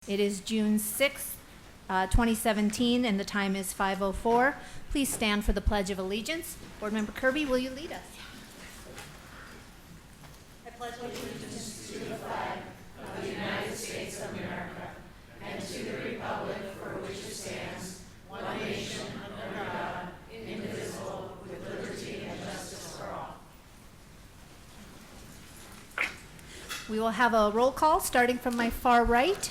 It is June 6th, 2017, and the time is 5:04. Please stand for the Pledge of Allegiance. Board Member Kirby, will you lead us? I pledge allegiance to the flag of the United States of America and to the republic for which it stands, one nation under God, indivisible, with liberty and justice for all. We will have a roll call starting from my far right.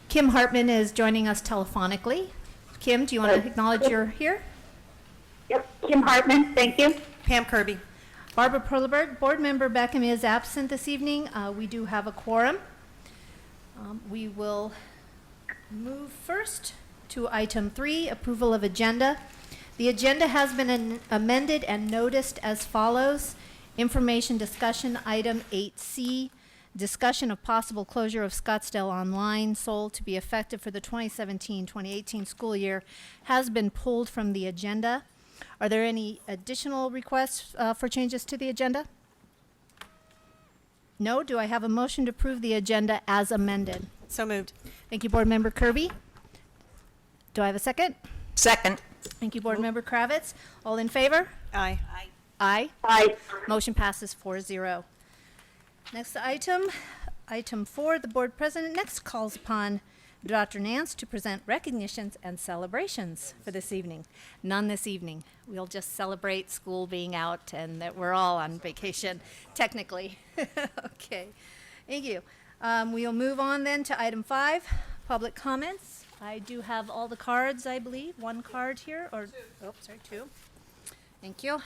Kim Hartman is joining us telephonically. Kim, do you want to acknowledge you're here? Yep, Kim Hartman, thank you. Pam Kirby. Barbara Perleberg, Board Member Beckham is absent this evening. We do have a quorum. We will move first to item 3, approval of agenda. The agenda has been amended and noticed as follows. Information discussion item 8C, discussion of possible closure of Scottsdale Online, sold to be effective for the 2017-2018 school year, has been pulled from the agenda. Are there any additional requests for changes to the agenda? No? Do I have a motion to approve the agenda as amended? So moved. Thank you, Board Member Kirby. Do I have a second? Second. Thank you, Board Member Kravitz. All in favor? Aye. Aye. Aye. Motion passes 4-0. Next item, item 4, the board president next calls upon Dr. Nance to present recognitions and celebrations for this evening. None this evening. We'll just celebrate school being out and that we're all on vacation, technically. Okay, thank you. We'll move on then to item 5, public comments. I do have all the cards, I believe. One card here, or, oh, sorry, 2. Thank you.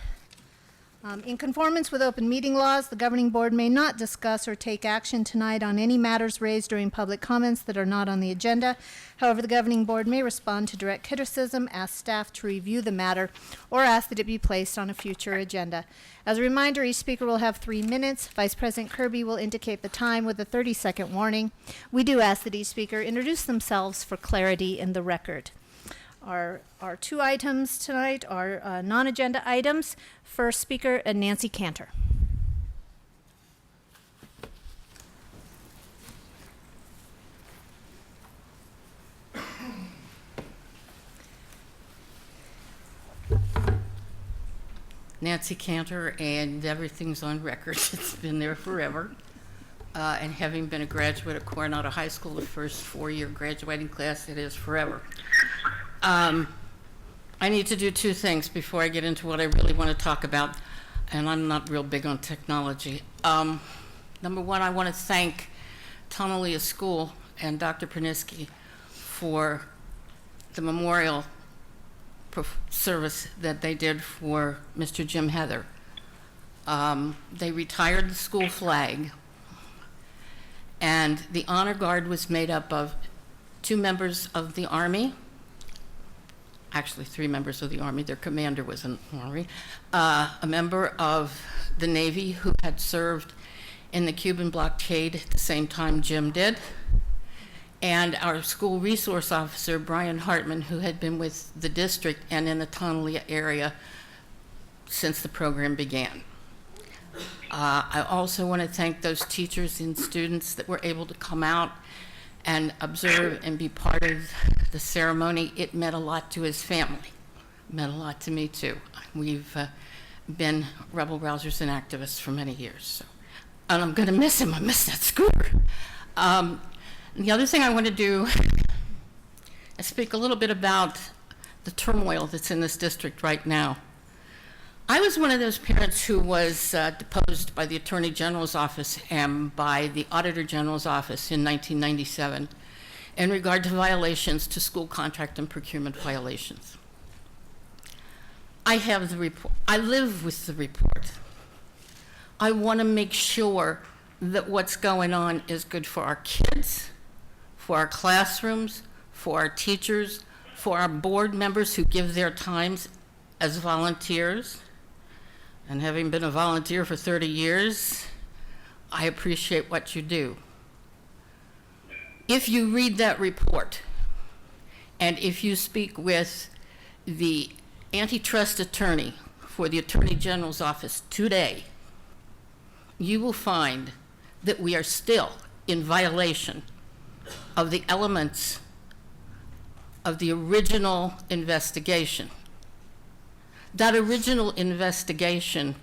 In conformance with open meeting laws, the governing board may not discuss or take action tonight on any matters raised during public comments that are not on the agenda. However, the governing board may respond to direct criticism, ask staff to review the matter, or ask that it be placed on a future agenda. As a reminder, each speaker will have 3 minutes. Vice President Kirby will indicate the time with a 30-second warning. We do ask that each speaker introduce themselves for clarity in the record. Our 2 items tonight are non-agenda items. First speaker, Nancy Cantor. Nancy Cantor, and everything's on record. It's been there forever. And having been a graduate of Coronado High School, the first 4-year graduating class, it is forever. I need to do 2 things before I get into what I really want to talk about, and I'm not real big on technology. Number 1, I want to thank Tonalia School and Dr. Perniski for the memorial service that they did for Mr. Jim Heather. They retired the school flag, and the honor guard was made up of 2 members of the Army, actually 3 members of the Army, their commander was in the Army, a member of the Navy who had served in the Cuban blockade at the same time Jim did, and our school resource officer, Brian Hartman, who had been with the district and in the Tonalia area since the program began. I also want to thank those teachers and students that were able to come out and observe and be part of the ceremony. It meant a lot to his family. It meant a lot to me, too. We've been rebel rousers and activists for many years. So. And I'm going to miss him. I miss that scooter. The other thing I want to do is speak a little bit about the turmoil that's in this district right now. I was one of those parents who was deposed by the Attorney General's office and by the Auditor General's office in 1997 in regard to violations to school contract and procurement violations. I have the report. I live with the report. I want to make sure that what's going on is good for our kids, for our classrooms, for our teachers, for our board members who give their times as volunteers. And having been a volunteer for 30 years, I appreciate what you do. If you read that report, and if you speak with the antitrust attorney for the Attorney General's office today, you will find that we are still in violation of the elements of the original investigation. That original investigation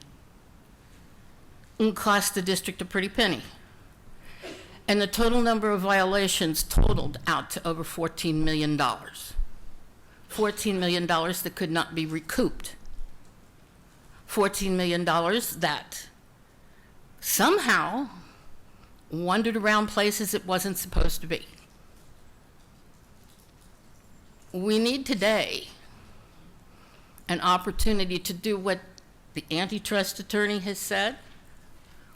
cost the district a pretty penny. And the total number of violations totaled out to over $14 million. $14 million that could not be recouped. $14 million that somehow wandered around places it wasn't supposed to be. We need today an opportunity to do what the antitrust attorney has said.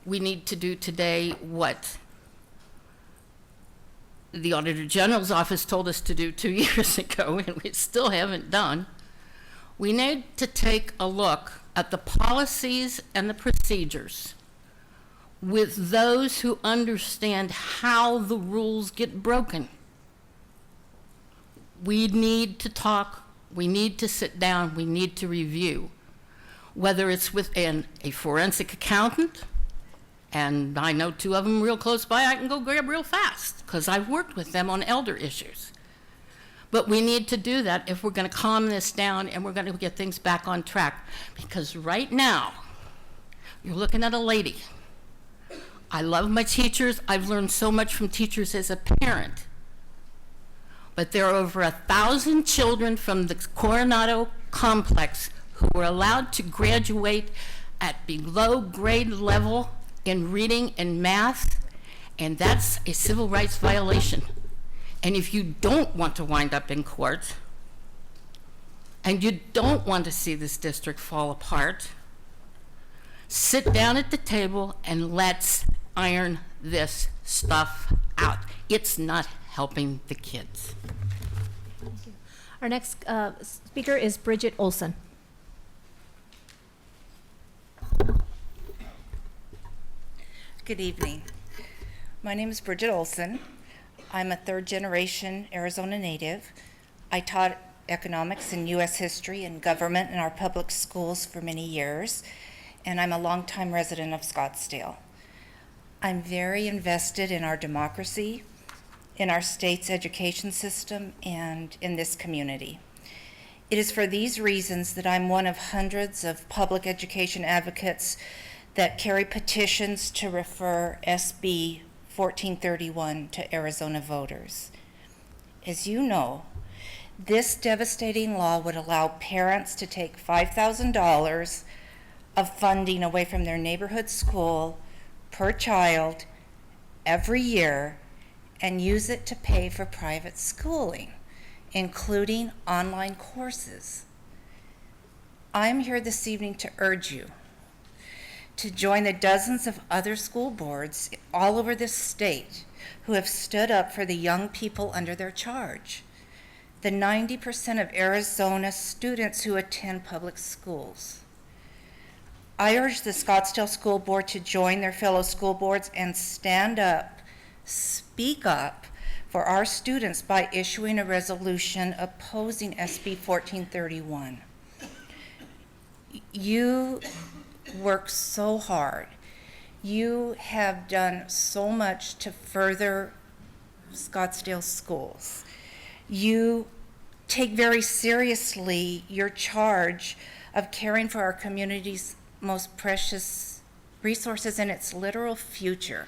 We need to do today what the Auditor General's office told us to do 2 years ago, and we still haven't done. We need to take a look at the policies and the procedures with those who understand how the rules get broken. We need to talk, we need to sit down, we need to review, whether it's within a forensic accountant, and I know 2 of them real close by, I can go grab real fast, because I've worked with them on elder issues. But we need to do that if we're going to calm this down and we're going to get things back on track. Because right now, you're looking at a lady. I love my teachers. I've learned so much from teachers as a parent. But there are over 1,000 children from the Coronado complex who were allowed to graduate at below grade level in reading and math, and that's a civil rights violation. And if you don't want to wind up in court, and you don't want to see this district fall apart, sit down at the table and let's iron this stuff out. It's not helping the kids. Our next speaker is Bridget Olson. Good evening. My name is Bridget Olson. I'm a third-generation Arizona native. I taught economics and U.S. history and government in our public schools for many years, and I'm a longtime resident of Scottsdale. I'm very invested in our democracy, in our state's education system, and in this community. It is for these reasons that I'm one of hundreds of public education advocates that carry petitions to refer SB 1431 to Arizona voters. As you know, this devastating law would allow parents to take $5,000 of funding away from their neighborhood school per child every year and use it to pay for private schooling, including online courses. I'm here this evening to urge you to join the dozens of other school boards all over this state who have stood up for the young people under their charge, the 90% of Arizona students who attend public schools. I urge the Scottsdale School Board to join their fellow school boards and stand up, speak up for our students by issuing a resolution opposing SB 1431. You work so hard. You have done so much to further Scottsdale schools. You take very seriously your charge of caring for our community's most precious resources and its literal future.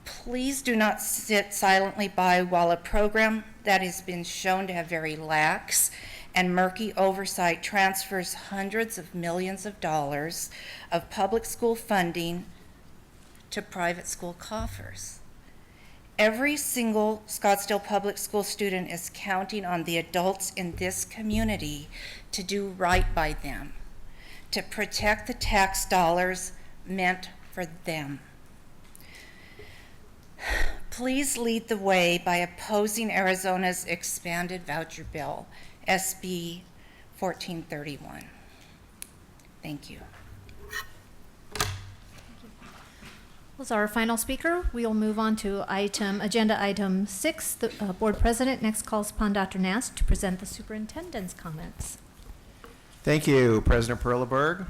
Please do not sit silently by while a program that has been shown to have very lax and murky oversight transfers hundreds of millions of dollars of public school funding to private school coffers. Every single Scottsdale public school student is counting on the adults in this community to do right by them, to protect the tax dollars meant for them. Please lead the way by opposing Arizona's expanded voucher bill, SB 1431. Thank you. Was our final speaker. We will move on to agenda item 6. The board president next calls upon Dr. Nast to present the superintendent's comments. Thank you, President Perleberg.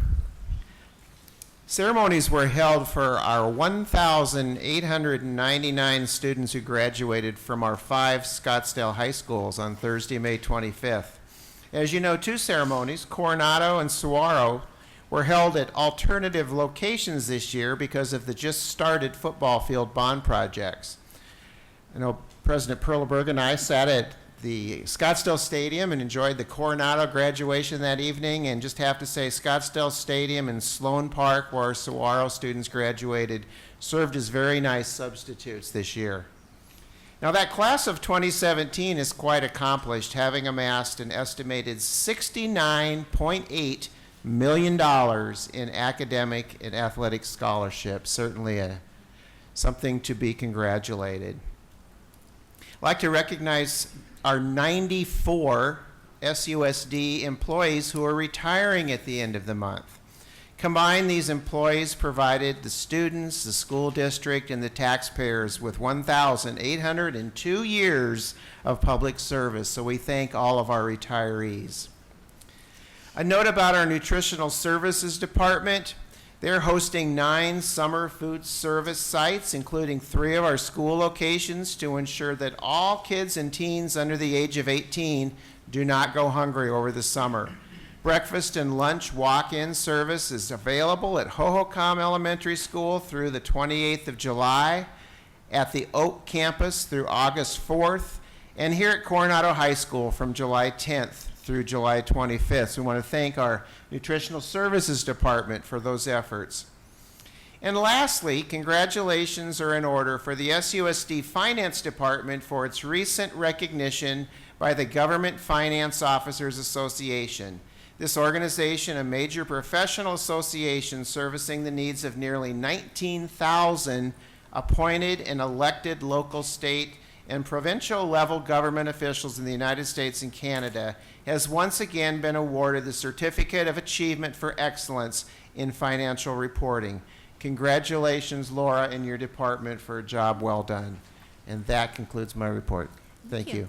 Ceremonies were held for our 1,899 students who graduated from our 5 Scottsdale high schools on Thursday, May 25th. As you know, 2 ceremonies, Coronado and Saguaro, were held at alternative locations this year because of the just started football field bond projects. I know President Perleberg and I sat at the Scottsdale Stadium and enjoyed the Coronado graduation that evening, and just have to say Scottsdale Stadium and Sloan Park, where our Saguaro students graduated, served as very nice substitutes this year. Now, that class of 2017 is quite accomplished, having amassed an estimated $69.8 million in academic and athletic scholarships. Certainly something to be congratulated. I'd like to recognize our 94 SUSD employees who are retiring at the end of the month. Combined, these employees provided the students, the school district, and the taxpayers with 1,802 years of public service, so we thank all of our retirees. A note about our Nutritional Services Department. They're hosting 9 summer food service sites, including 3 of our school locations, to ensure that all kids and teens under the age of 18 do not go hungry over the summer. Breakfast and lunch walk-in service is available at Hohokam Elementary School through the 28th of July, at the Oak Campus through August 4th, and here at Coronado High School from July 10th through July 25th. So we want to thank our Nutritional Services Department for those efforts. And lastly, congratulations are in order for the SUSD Finance Department for its recent recognition by the Government Finance Officers Association. This organization, a major professional association servicing the needs of nearly 19,000 appointed and elected local, state, and provincial level government officials in the United States and Canada, has once again been awarded the Certificate of Achievement for Excellence in Financial Reporting. Congratulations, Laura, and your department for a job well done. And that concludes my report. Thank you.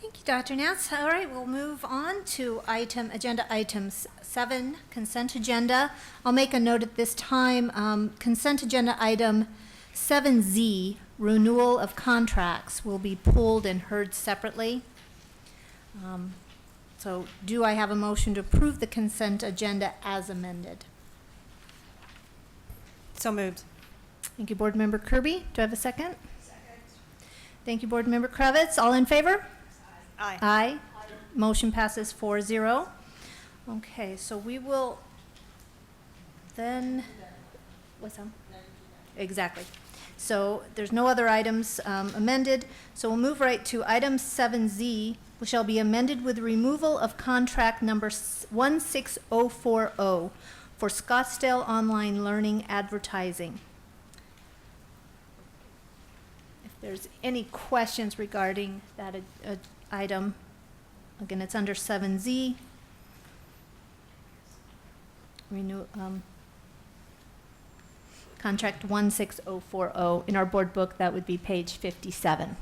Thank you, Dr. Nance. All right, we'll move on to agenda items 7, consent agenda. I'll make a note at this time, consent agenda item 7Z, renewal of contracts, will be pulled and heard separately. So do I have a motion to approve the consent agenda as amended? So moved. Thank you, Board Member Kirby. Do I have a second? Second. Thank you, Board Member Kravitz. All in favor? Aye. Aye. Motion passes 4-0. Okay, so we will then, what's that? Exactly. So there's no other items amended, so we'll move right to item 7Z, which shall be amended with removal of contract number 16040 for Scottsdale Online Learning Advertising. If there's any questions regarding that item, again, it's under 7Z. Contract 16040. In our board book, that would be page 57.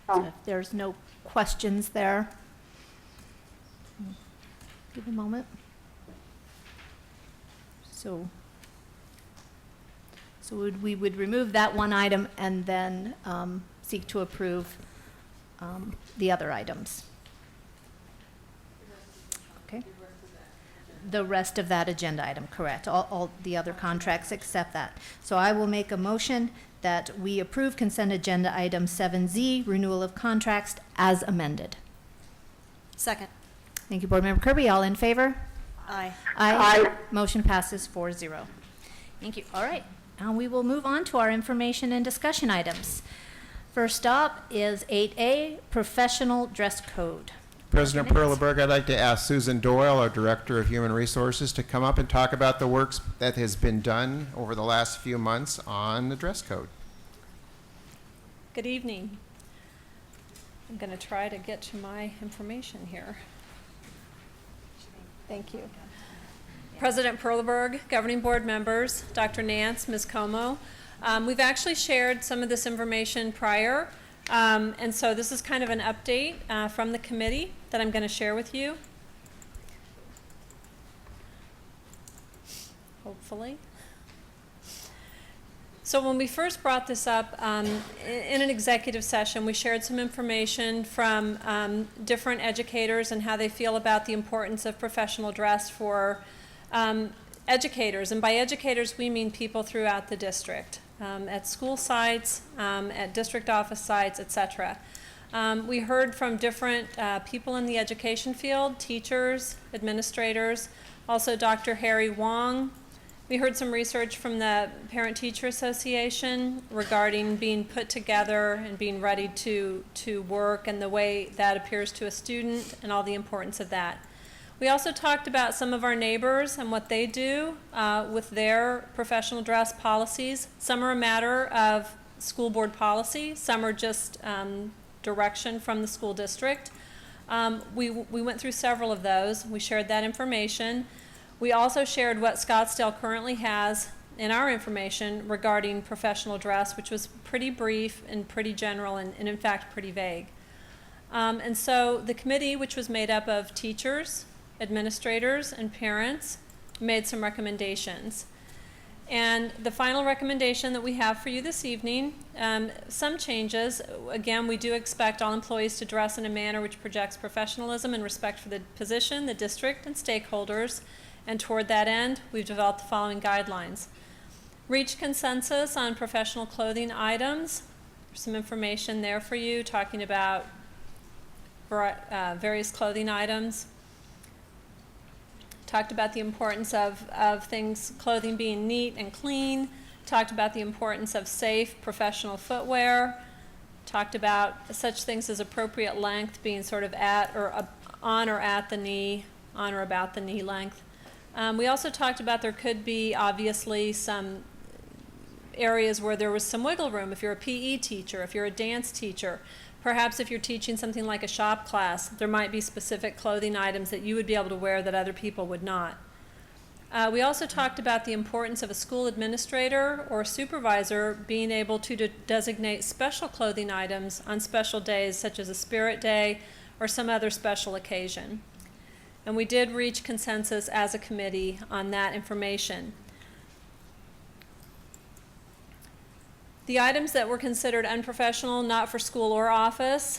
So if there's no questions there, give a moment. So we would remove that one item and then seek to approve the other items. Okay. The rest of that agenda item, correct. All the other contracts except that. So I will make a motion that we approve consent agenda item 7Z, renewal of contracts as amended. Second. Thank you, Board Member Kirby. All in favor? Aye. Aye. Motion passes 4-0. Thank you. All right. Now we will move on to our information and discussion items. First up is 8A, professional dress code. President Perleberg, I'd like to ask Susan Doyle, our Director of Human Resources, to come up and talk about the work that has been done over the last few months on the dress code. Good evening. I'm going to try to get to my information here. Thank you. President Perleberg, governing board members, Dr. Nance, Ms. Como. We've actually shared some of this information prior, and so this is kind of an update from the committee that I'm going to share with you. hopefully. So when we first brought this up in an executive session, we shared some information from different educators and how they feel about the importance of professional dress for educators. And by educators, we mean people throughout the district, at school sites, at district office sites, etc. We heard from different people in the education field, teachers, administrators, also Dr. Harry Wong. We heard some research from the Parent-Teacher Association regarding being put together and being ready to work and the way that appears to a student and all the importance of that. We also talked about some of our neighbors and what they do with their professional dress policies. Some are a matter of school board policy, some are just direction from the school district. We went through several of those. We shared that information. We also shared what Scottsdale currently has in our information regarding professional dress, which was pretty brief and pretty general and in fact pretty vague. And so the committee, which was made up of teachers, administrators, and parents, made some recommendations. And the final recommendation that we have for you this evening, some changes. Again, we do expect all employees to dress in a manner which projects professionalism and respect for the position, the district, and stakeholders. And toward that end, we've developed the following guidelines. Reach consensus on professional clothing items. There's some information there for you talking about various clothing items. Talked about the importance of clothing being neat and clean. Talked about the importance of safe professional footwear. Talked about such things as appropriate length being sort of at or on or at the knee, on or about the knee length. We also talked about there could be obviously some areas where there was some wiggle room. If you're a PE teacher, if you're a dance teacher, perhaps if you're teaching something like a shop class, there might be specific clothing items that you would be able to wear that other people would not. We also talked about the importance of a school administrator or supervisor being able to designate special clothing items on special days such as a Spirit Day or some other special occasion. And we did reach consensus as a committee on that information. The items that were considered unprofessional, not for school or office,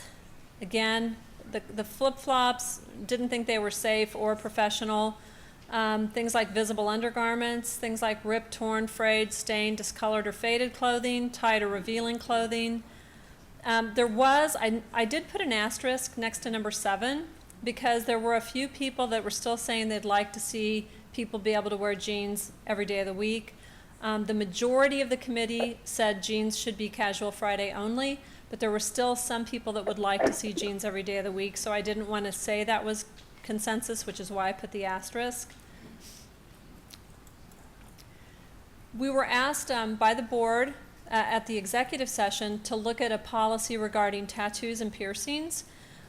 again, the flip-flops, didn't think they were safe or professional. Things like visible undergarments, things like ripped, torn, frayed, stained, discolored, or faded clothing, tight or revealing clothing. I did put an asterisk next to number 7, because there were a few people that were still saying they'd like to see people be able to wear jeans every day of the week. The majority of the committee said jeans should be casual Friday only, but there were still some people that would like to see jeans every day of the week, so I didn't want to say that was consensus, which is why I put the asterisk. We were asked by the board at the executive session to look at a policy regarding tattoos and piercings.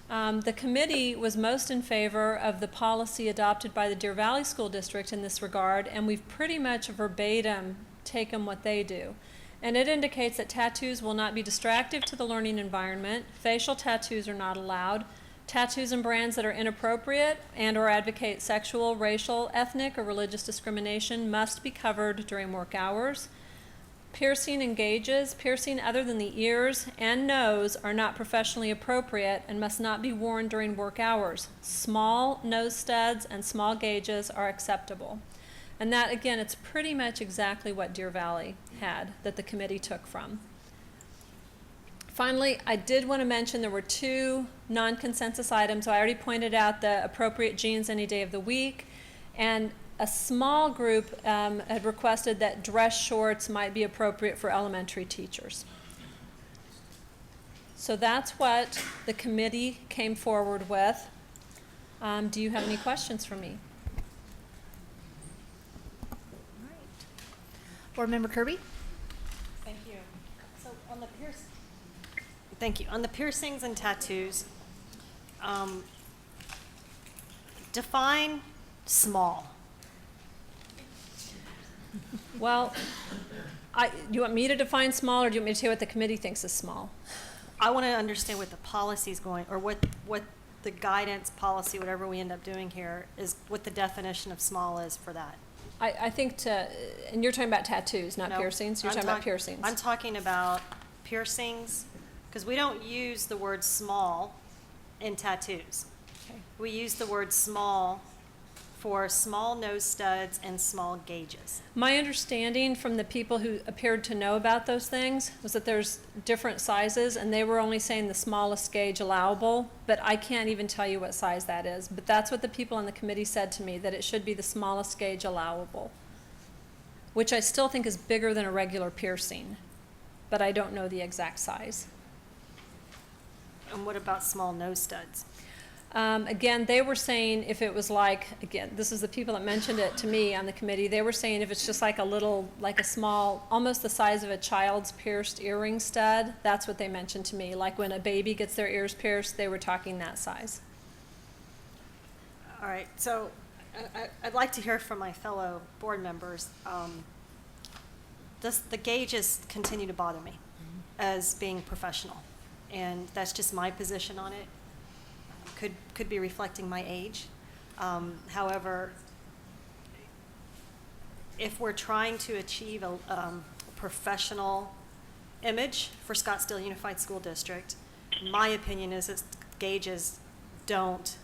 The committee was most in favor of the policy adopted by the Deer Valley School District in this regard, and we've pretty much verbatim taken what they do. And it indicates that tattoos will not be distractive to the learning environment, facial tattoos are not allowed, tattoos and brands that are inappropriate and or advocate sexual, racial, ethnic, or religious discrimination must be covered during work hours. Piercing engages. Piercing other than the ears and nose are not professionally appropriate and must not be worn during work hours. Small nose studs and small gauges are acceptable. And that, again, it's pretty much exactly what Deer Valley had that the committee took from. Finally, I did want to mention there were 2 non-consensus items. I already pointed out the appropriate jeans any day of the week, and a small group had requested that dress shorts might be appropriate for elementary teachers. So that's what the committee came forward with. Do you have any questions for me? Board Member Kirby? Thank you. So on the piercings and tattoos, define small. Well, you want me to define small, or do you want me to tell you what the committee thinks is small? I want to understand what the policy's going, or what the guidance policy, whatever we end up doing here, is what the definition of small is for that. I think and you're talking about tattoos, not No, piercings? You're I'm talking about talk- piercings? I'm talking about piercings, because we don't use the word small in tattoos. Okay. We use the word small for small nose studs and small gauges. My understanding from the people who appeared to know about those things was that there's different sizes, and they were only saying the smallest gauge allowable, but I can't even tell you what size that is. But that's what the people on the committee said to me, that it should be the smallest gauge allowable, which I still think is bigger than a regular piercing, but I don't know the exact size. And what about small nose studs? Again, they were saying if it was like, again, this is the people that mentioned it to me on the committee, they were saying if it's just like a small, almost the size of a child's pierced earring stud, that's what they mentioned to me. Like when a baby gets their ears pierced, they were talking that size. All right, so I'd like to hear from my fellow board members. The gauges continue to bother me as being professional, and that's just my position on it. Could be reflecting my age. However, if we're trying to achieve a professional image for Scottsdale Unified School District, my opinion is that gauges don't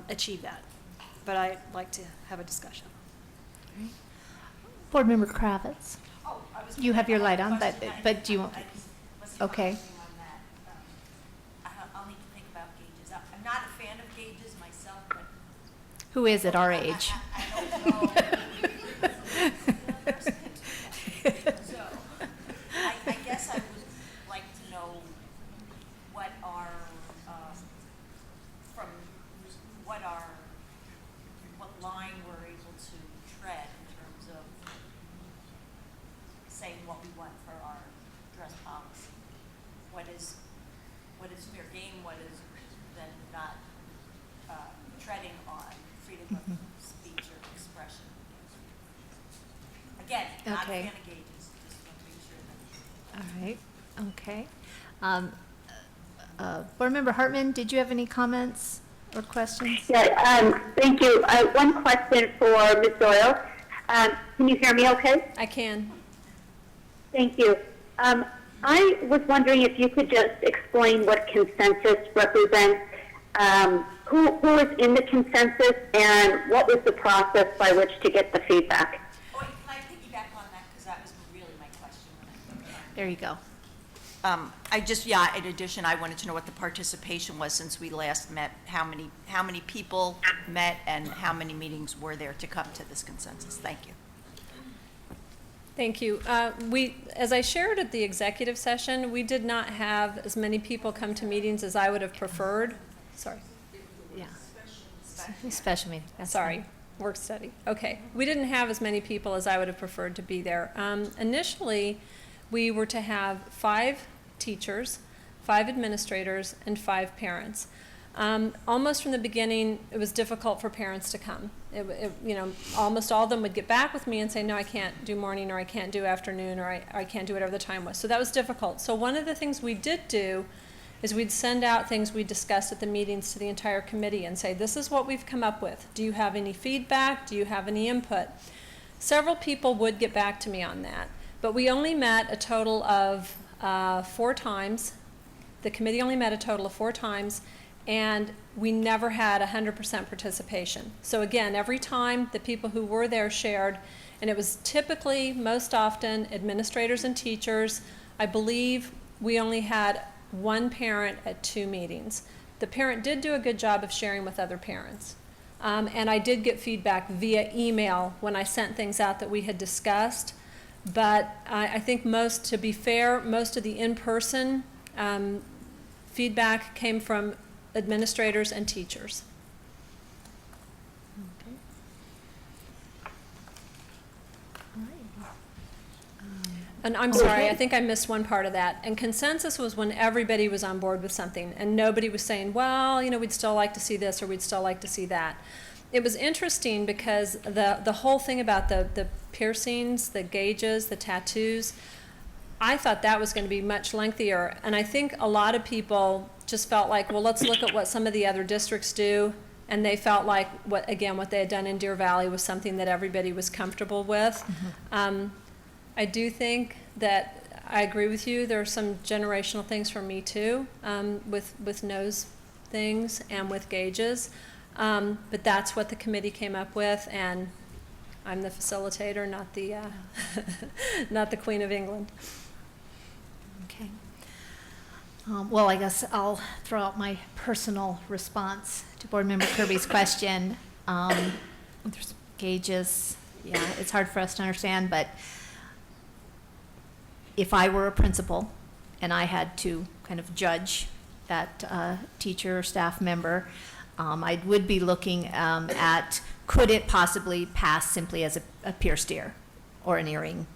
achieve that. But I'd like to have a discussion. Board Member Kravitz. You have your light on, but do you want, okay. I'll need to think about gauges. I'm not a fan of gauges myself, but Who is at our age? I don't know. So, I guess I would like to know what line we're able to tread in terms of saying what we want for our dress policy. What is fair game, what is then not treading on freedom of speech or expression. Again, not a Okay. fan of gauges, just want to make sure that. All right, okay. Board Member Hartman, did you have any comments or questions? Yeah, thank you. One question for Ms. Doyle. Can you hear me okay? I can. Thank you. I was wondering if you could just explain what consensus represents. Who is in the consensus, and what was the process by which to get the feedback? Oh, can I piggyback on that, because that was really my question when I There you go. In addition, I wanted to know what the participation was since we last met, how many people met, and how many meetings were there to come to this consensus? Thank you. Thank you. As I shared at the executive session, we did not have as many people come to meetings as I would have preferred. Sorry. Yeah. Special meeting. That's Sorry, fine. work study. Okay, we didn't have as many people as I would have preferred to be there. Initially, we were to have 5 teachers, 5 administrators, and 5 parents. Almost from the beginning, it was difficult for parents to come. Almost all of them would get back with me and say, no, I can't do morning, or I can't do afternoon, or I can't do whatever the time was. So that was difficult. So one of the things we did do is we'd send out things we discussed at the meetings to the entire committee and say, this is what we've come up with. Do you have any feedback? Do you have any input? Several people would get back to me on that, but we only met a total of 4 times. The committee only met a total of 4 times, and we never had 100% participation. So again, every time the people who were there shared, and it was typically, most often, administrators and teachers. I believe we only had 1 parent at 2 meetings. The parent did do a good job of sharing with other parents. And I did get feedback via email when I sent things out that we had discussed. But I think to be fair, most of the in-person feedback came from administrators and teachers. Okay. All right. And I'm sorry, I think I missed one part of that. And consensus was when everybody was on board with something, and nobody was saying, well, we'd still like to see this, or we'd still like to see that. It was interesting because the whole thing about the piercings, the gauges, the tattoos, I thought that was going to be much lengthier. And I think a lot of people just felt like, well, let's look at what some of the other districts do and they felt like what they had done in Deer Valley was something that everybody was comfortable with. I do think that I agree with you. There are some generational things for me too, with nose things and with gauges. But that's what the committee came up with, and I'm the facilitator, not the not the Queen of England. Okay. Well, I guess I'll throw out my personal response to Board Member Kirby's question. There's gauges, yeah, it's hard for us to understand, but if I were a principal and I had to kind of judge that teacher or staff member, I would be looking at, could it possibly pass simply as a pierced ear or an earring,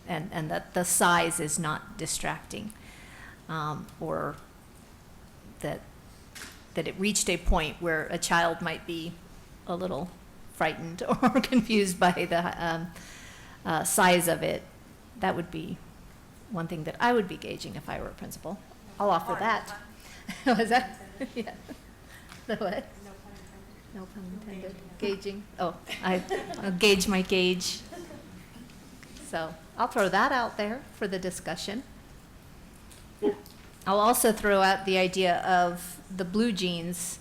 and that the size is not distracting, or that it reached a point where a child might be a little frightened or confused by the size of it. That would be one thing that I would be gauging if I were a principal. I'll offer that. Was that? Yeah. The what? No pun intended. Gauging. Oh, I'll gauge my gauge. So I'll throw that out there for the discussion. I'll also throw out the idea of the blue jeans,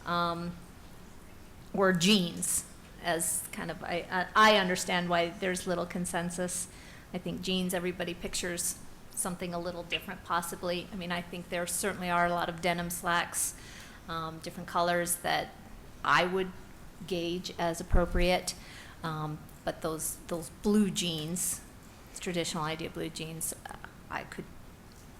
or jeans, as kind of, I understand why there's little consensus. I think jeans, everybody pictures something a little different possibly. I mean, I think there certainly are a lot of denim slacks, different colors that I would gauge as appropriate. But those blue jeans, traditional idea blue jeans, I could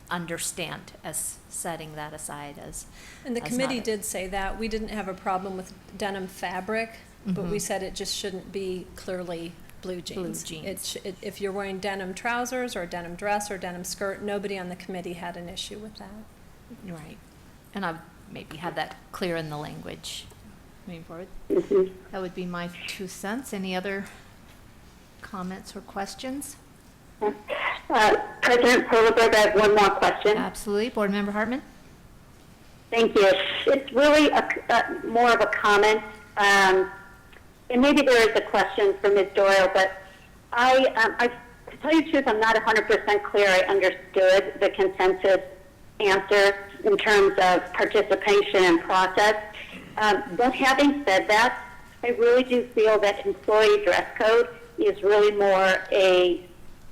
understand as setting that aside as. And the as committee not did say that. We didn't have a problem with denim fabric, but we said it just shouldn't be clearly blue jeans. Blue jeans. If you're wearing denim trousers or a denim dress or denim skirt, nobody on the committee had an issue with that. Right. And I would maybe have that clear in the language moving forward. That would be my 2 cents. Any other comments or questions? President Perleberg, I have one more question. Absolutely. Board Member Hartman? Thank you. It's really more of a comment, and maybe there is a question for Ms. Doyle, but to tell you the truth, I'm not 100% clear I understood the consensus answer in terms of participation and process. But having said that, I really do feel that employee dress code is really more a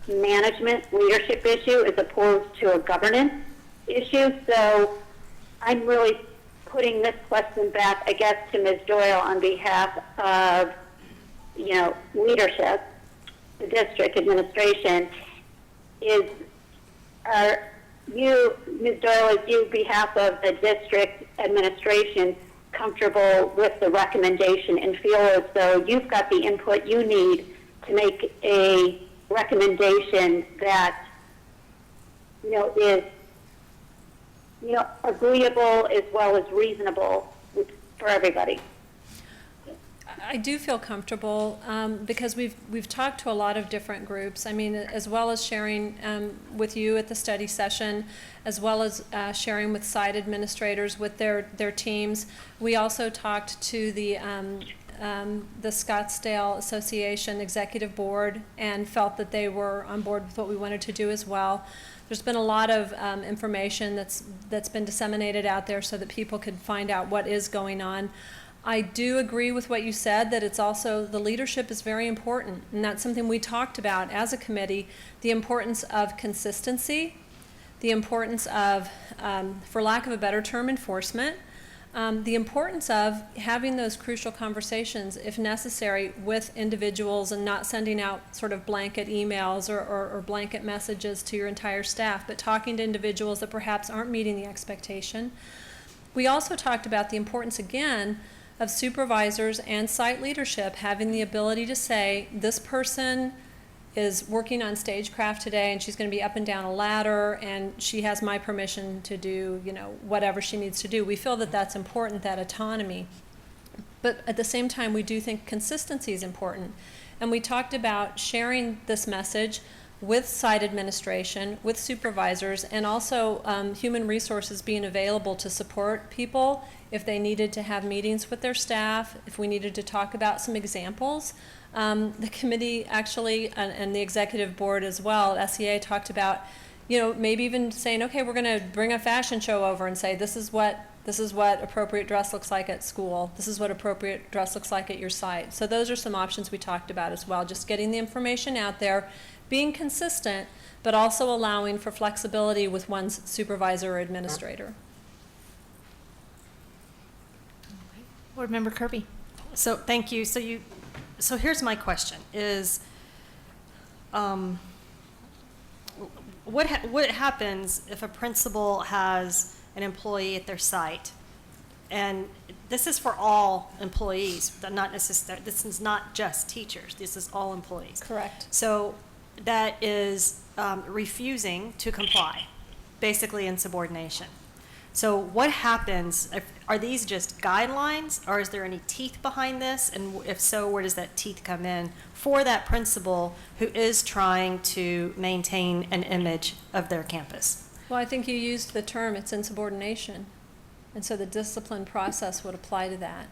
management leadership issue as opposed to a governance issue. So I'm really putting this question back, I guess, to Ms. Doyle on behalf of, leadership, the district administration. Are you, Ms. Doyle, as you behalf of the district administration, comfortable with the recommendation and feel as though you've got the input you need to make a recommendation that, is, agreeable as well as reasonable for everybody? I do feel comfortable because we've talked to a lot of different groups. I mean, as well as sharing with you at the study session, as well as sharing with site administrators with their teams. We also talked to the Scottsdale Association Executive Board and felt that they were on board with what we wanted to do as well. There's been a lot of information that's been disseminated out there so that people could find out what is going on. I do agree with what you said, that it's also, the leadership is very important, and that's something we talked about as a committee, the importance of consistency, the importance of, for lack of a better term, enforcement, the importance of having those crucial conversations, if necessary, with individuals and not sending out sort of blanket emails or blanket messages to your entire staff, but talking to individuals that perhaps aren't meeting the expectation. We also talked about the importance, again, of supervisors and site leadership having the ability to say, this person is working on stagecraft today and she's going to be up and down a ladder and she has my permission to do, whatever she needs to do. We feel that that's important, that autonomy. But at the same time, we do think consistency is important. And we talked about sharing this message with site administration, with supervisors, and also human resources being available to support people if they needed to have meetings with their staff, if we needed to talk about some examples. The committee actually, and the executive board as well, SEA talked about, maybe even saying, okay, we're going to bring a fashion show over and say, this is what appropriate dress looks like at school. This is what appropriate dress looks like at your site. So those are some options we talked about as well, just getting the information out there, being consistent, but also allowing for flexibility with one's supervisor or administrator. Board Member Kirby. So, thank you. So here's my question is, what happens if a principal has an employee at their site? And this is for all employees, not necessarily, this is not just teachers, this is all employees. Correct. So that is refusing to comply, basically insubordination. So what happens, are these just guidelines, or is there any teeth behind this? And if so, where does that teeth come in for that principal who is trying to maintain an image of their campus? Well, I think you used the term, it's insubordination. And so the discipline process would apply to that.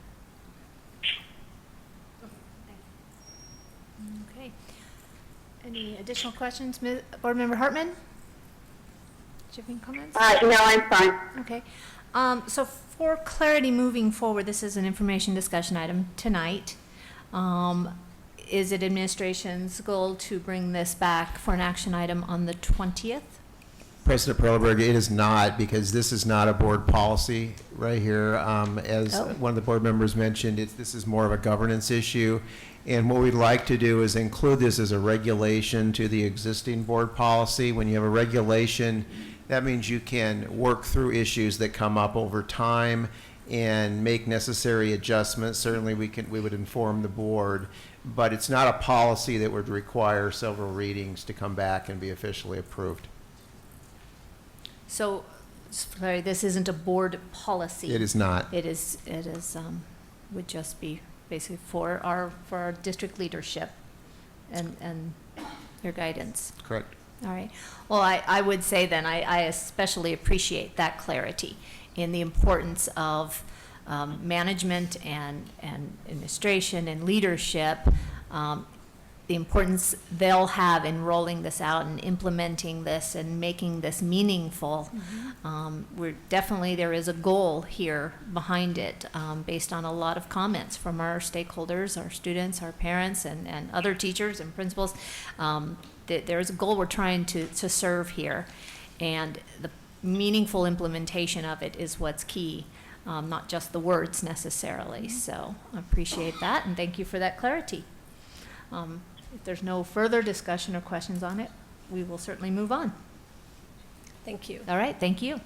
Okay. Any additional questions? Board Member Hartman? Do you have any comments? No, I'm fine. Okay. So for clarity moving forward, this is an information discussion item tonight. Is it administration's goal to bring this back for an action item on the 20th? President Perleberg, it is not, because this is not a board policy right here. As one of the board members mentioned, this is more of a governance issue. And what we'd like to do is include this as a regulation to the existing board policy. When you have a regulation, that means you can work through issues that come up over time and make necessary adjustments. Certainly we would inform the board, but it's not a policy that would require several readings to come back and be officially approved. So, sorry, this isn't a board policy. It is not. It is, would just be basically for our district leadership and your guidance. Correct. All right. Well, I would say then, I especially appreciate that clarity in the importance of management and administration and leadership, the importance they'll have in rolling this out and implementing this and making this meaningful. There is a goal here behind it, based on a lot of comments from our stakeholders, our students, our parents, and other teachers and principals. There is a goal we're trying to serve here, and the meaningful implementation of it is what's key, not just the words necessarily. So I appreciate that, and thank you for that clarity. If there's no further discussion or questions on it, we will certainly move on. Thank you. All right, thank you.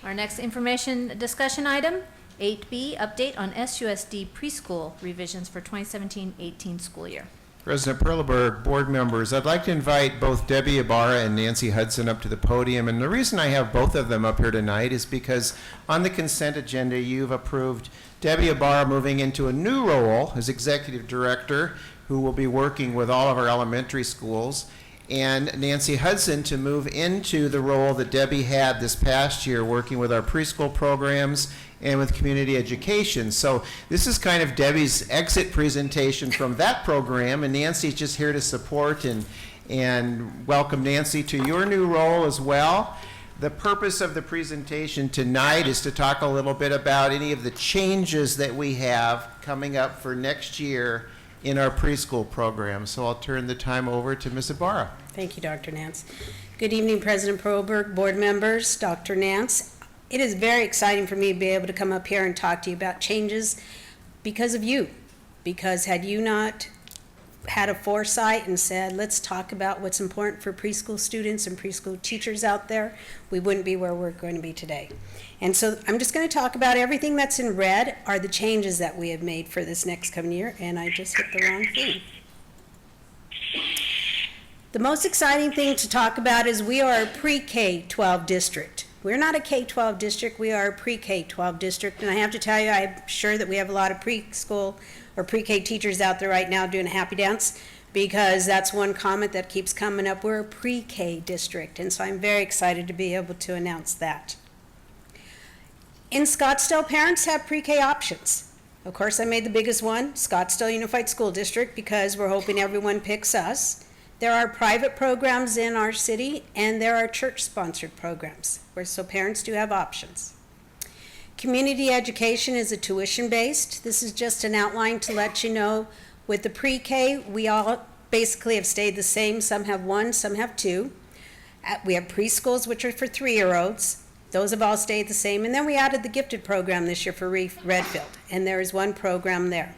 Our next information discussion item, 8B, update on SUSD preschool revisions for 2017-18 school year. President Perleberg, board members, I'd like to invite both Debbie Ibarra and Nancy Hudson up to the podium. And the reason I have both of them up here tonight is because on the consent agenda, you've approved Debbie Ibarra moving into a new role as executive director, who will be working with all of our elementary schools, and Nancy Hudson to move into the role that Debbie had this past year, working with our preschool programs and with community education. So this is kind of Debbie's exit presentation from that program, and Nancy's just here to support and welcome Nancy to your new role as well. The purpose of the presentation tonight is to talk a little bit about any of the changes that we have coming up for next year in our preschool program. So I'll turn the time over to Ms. Ibarra. Thank you, Dr. Nance. Good evening, President Perleberg, board members, Dr. Nance. It is very exciting for me to be able to come up here and talk to you about changes because of you. Because had you not had a foresight and said, let's talk about what's important for preschool students and preschool teachers out there, we wouldn't be where we're going to be today. And so I'm just going to talk about everything that's in red are the changes that we have made for this next coming year, and I just hit the wrong thing. The most exciting thing to talk about is we are a pre-K-12 district. We're not a K-12 district, we are a pre-K-12 district, and I have to tell you, I'm sure that we have a lot of preschool or pre-K teachers out there right now doing a happy dance because that's one comment that keeps coming up. We're a pre-K district, and so I'm very excited to be able to announce that. In Scottsdale, parents have pre-K options. Of course, I made the biggest one, Scottsdale Unified School District, because we're hoping everyone picks us. There are private programs in our city, and there are church-sponsored programs, so parents do have options. Community education is a tuition-based. This is just an outline to let you know. With the pre-K, we all basically have stayed the same. Some have one, some have two. We have preschools, which are for 3-year-olds. Those have all stayed the same. And then we added the gifted program this year for Redfield, and there is one program there.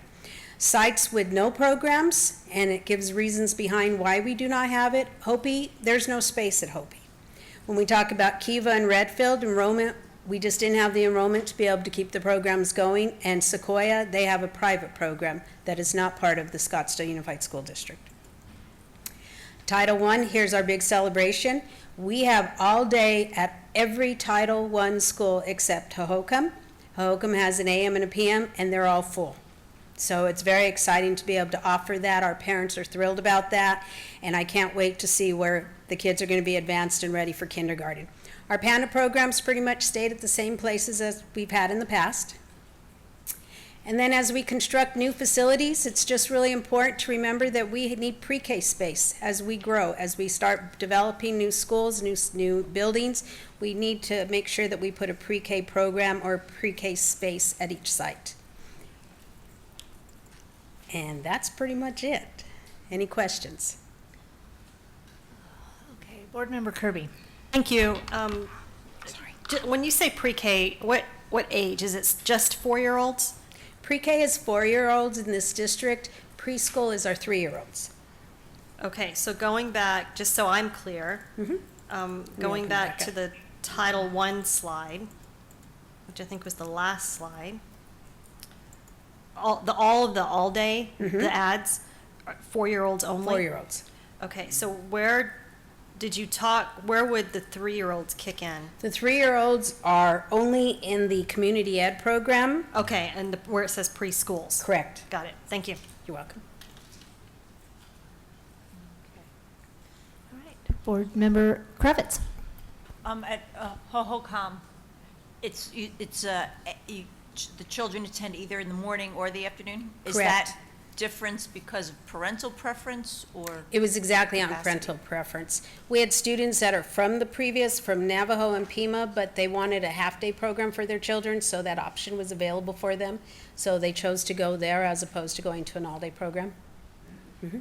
Sites with no programs, and it gives reasons behind why we do not have it. Hopi, there's no space at Hopi. When we talk about Kiva and Redfield enrollment, we just didn't have the enrollment to be able to keep the programs going. And Sequoia, they have a private program that is not part of the Scottsdale Unified School District. Title I, here's our big celebration. We have all day at every Title I school except Hohokam. Hohokam has an AM and a PM, and they're all full. So it's very exciting to be able to offer that. Our parents are thrilled about that, and I can't wait to see where the kids are going to be advanced and ready for kindergarten. Our Panda programs pretty much stayed at the same places as we've had in the past. And then as we construct new facilities, it's just really important to remember that we need pre-K space as we grow. As we start developing new schools, new buildings, we need to make sure that we put a pre-K program or pre-K space at each site. And that's pretty much it. Any questions? Okay, Board Member Kirby. Thank you. When you say pre-K, what age? Is it just 4-year-olds? Pre-K is 4-year-olds in this district. Preschool is our 3-year-olds. Okay, so going back, just so I'm clear, going back to the Title I slide, which I think was the last slide, all of the all-day, the ads, 4-year-olds only? 4-year-olds. Okay, so where would the 3-year-olds kick in? The 3-year-olds are only in the community ed program. Okay, and where it says preschools? Correct. Got it, thank you. You're welcome. All right, Board Member Kravitz. At Hohokam, the children attend either in the morning or the afternoon? Is Correct. that difference because of parental preference or? It was exactly on capacity? parental preference. We had students that are from Navajo and Pima, but they wanted a half-day program for their children, so that option was available for them. So they chose to go there as opposed to going to an all-day program. Okay.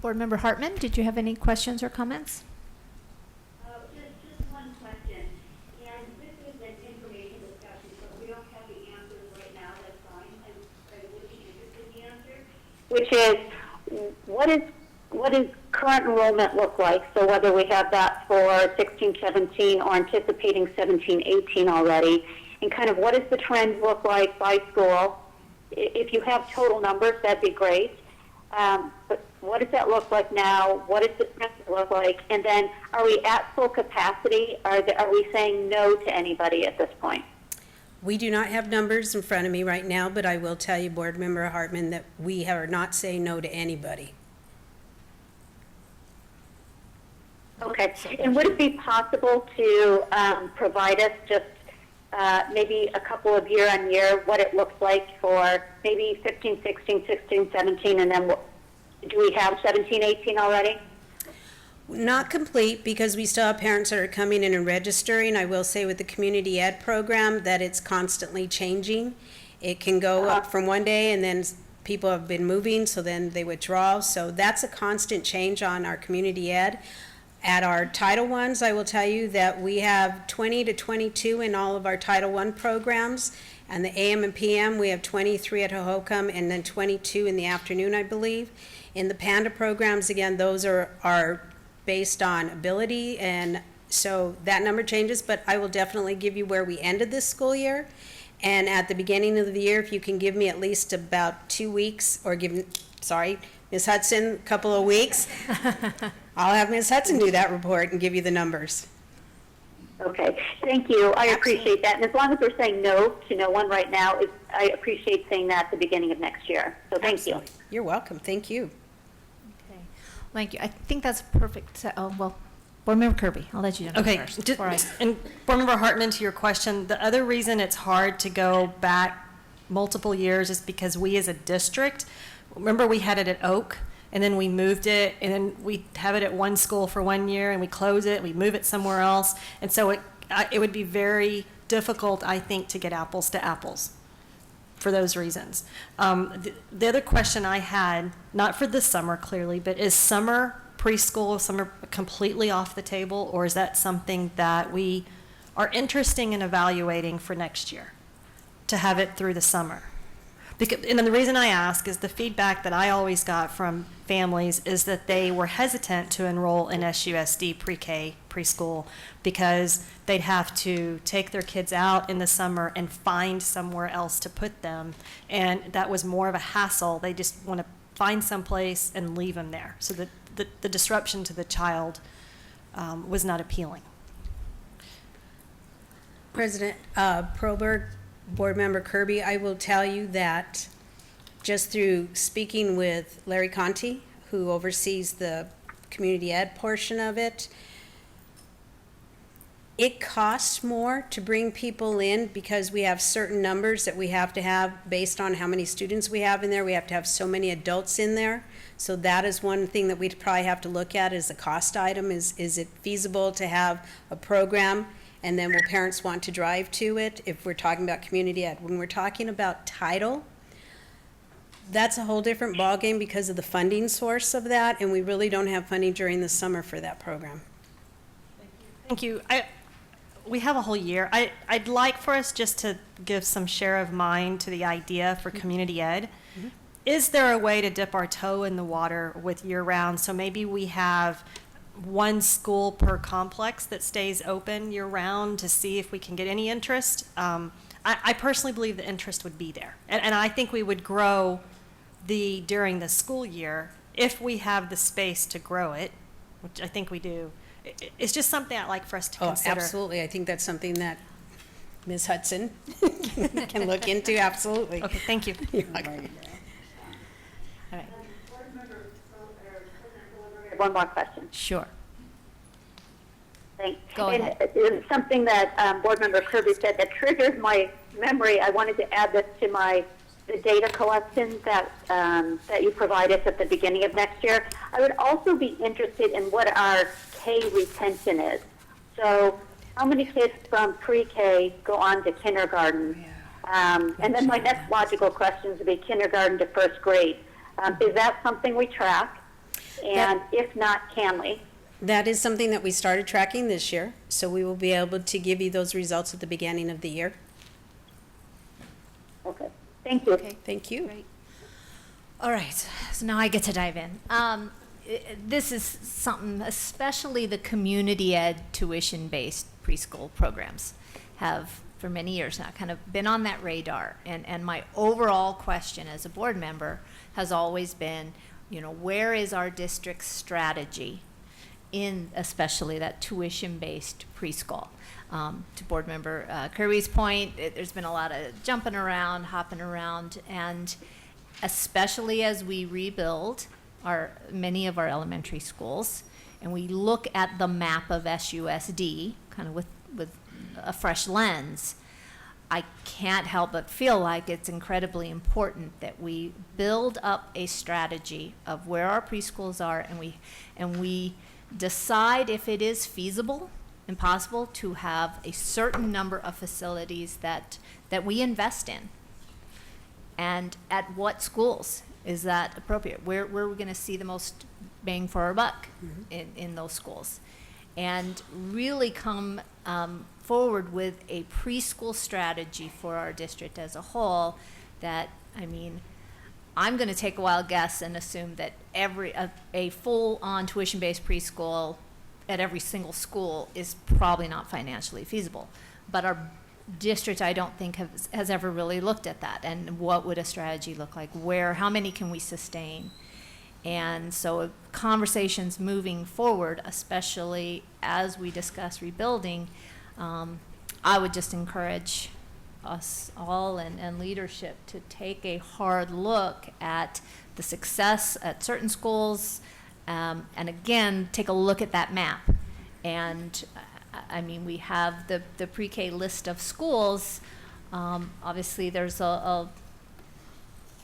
Board Member Hartman, did you have any questions or comments? Just one question, and this is an information discussion, so we don't have the answers right now, that's fine. I would be interested in the answer. Which is, what does current enrollment look like? So whether we have that for 16-17 or anticipating 17-18 already, and kind of what does the trend look like by school? If you have total numbers, that'd be great. But what does that look like now? What does the trend look like? And then are we at full capacity? Are we saying no to anybody at this point? We do not have numbers in front of me right now, but I will tell you, Board Member Hartman, that we are not saying no to anybody. Okay. And would it be possible to provide us just maybe a couple of year-on-year what it looks like for maybe 15, 16, 16, 17, and then do we have 17, 18 already? Not complete, because we still have parents that are coming in and registering. I will say with the community ed program that it's constantly changing. It can go up from one day and then people have been moving, so then they withdraw. So that's a constant change on our community ed. At our Title I's, I will tell you that we have 20 to 22 in all of our Title I programs. And the AM and PM, we have 23 at Hohokam and then 22 in the afternoon, I believe. In the Panda programs, again, those are based on ability, and so that number changes, but I will definitely give you where we ended this school year. And at the beginning of the year, if you can give me at least about 2 weeks, or Ms. Hudson, a couple of weeks, I'll have Ms. Hudson do that report and give you the numbers. Okay, thank you. I appreciate that. And as long as we're saying no to no one right now, I appreciate saying that at the beginning of next year. So thank you. You're welcome. Thank you. Okay. Thank you. I think that's perfect. Oh, well, Board Member Kirby, I'll let you know Okay, first. before I- and Board Member Hartman, to your question, the other reason it's hard to go back multiple years is because we as a district, remember we had it at Oak, and then we moved it, and then we have it at one school for 1 year, and we close it, we move it somewhere else, and so it would be very difficult, I think, to get apples to apples for those reasons. The other question I had, not for this summer clearly, but is summer preschool, summer completely off the table, or is that something that we are interested in evaluating for next year, to have it through the summer? Because, and then the reason I ask is the feedback that I always got from families is that they were hesitant to enroll in SUSD pre-K, preschool, because they'd have to take their kids out in the summer and find somewhere else to put them, and that was more of a hassle. They just want to find someplace and leave them there, so that the disruption to the child was not appealing. President Proberg, Board Member Kirby, I will tell you that just through speaking with Larry Conti, who oversees the community ed portion of it, it costs more to bring people in because we have certain numbers that we have to have based on how many students we have in there. We have to have so many adults in there. So that is one thing that we'd probably have to look at is the cost item. Is it feasible to have a program? And then will parents want to drive to it if we're talking about community ed? When we're talking about title, that's a whole different ballgame because of the funding source of that, and we really don't have funding during the summer for that program. Thank you. We have a whole year. I'd like for us just to give some share of mind to the idea for community ed. Mm-hmm. Is there a way to dip our toe in the water with year-round? So maybe we have one school per complex that stays open year-round to see if we can get any interest. I personally believe the interest would be there. And I think we would grow during the school year if we have the space to grow it, which I think we do. It's just something I'd like for us to consider. Absolutely. I think that's something that Ms. Hudson can look into, absolutely. Okay, thank you. You're welcome. All right. One more question. Sure. Thanks. Go and ahead. It was something that Board Member Kirby said that triggered my memory. I wanted to add this to the data collection that you provide us at the beginning of next year. I would also be interested in what our K retention is. So how many kids from pre-K go on to kindergarten? And then my next logical question would be kindergarten to first grade. Is that something we track? And if not, can we? That is something that we started tracking this year, so we will be able to give you those results at the beginning of the year. Okay. Thank you. Okay. Thank you. Great. All right, so now I get to dive in. This is something, especially the community ed tuition-based preschool programs have for many years now kind of been on that radar. And my overall question as a board member has always been, where is our district's strategy in especially that tuition-based preschool? To Board Member Kirby's point, there's been a lot of jumping around, hopping around, and especially as we rebuild many of our elementary schools, and we look at the map of SUSD, kind of with a fresh lens, I can't help but feel like it's incredibly important that we build up a strategy of where our preschools are, and we decide if it is feasible and possible to have a certain number of facilities that we invest in. And at what schools is that appropriate? Where are we going to see the most bang for our buck in those schools? And really come forward with a preschool strategy for our district as a whole that, I'm going to take a wild guess and assume that a full-on tuition-based preschool at every single school is probably not financially feasible. But our district, I don't think, has ever really looked at that. And what would a strategy look like? How many can we sustain? And so conversations moving forward, especially as we discuss rebuilding, I would just encourage us all and leadership to take a hard look at the success at certain schools, and again, take a look at that map. And I mean, we have the pre-K list of schools. Obviously, there's a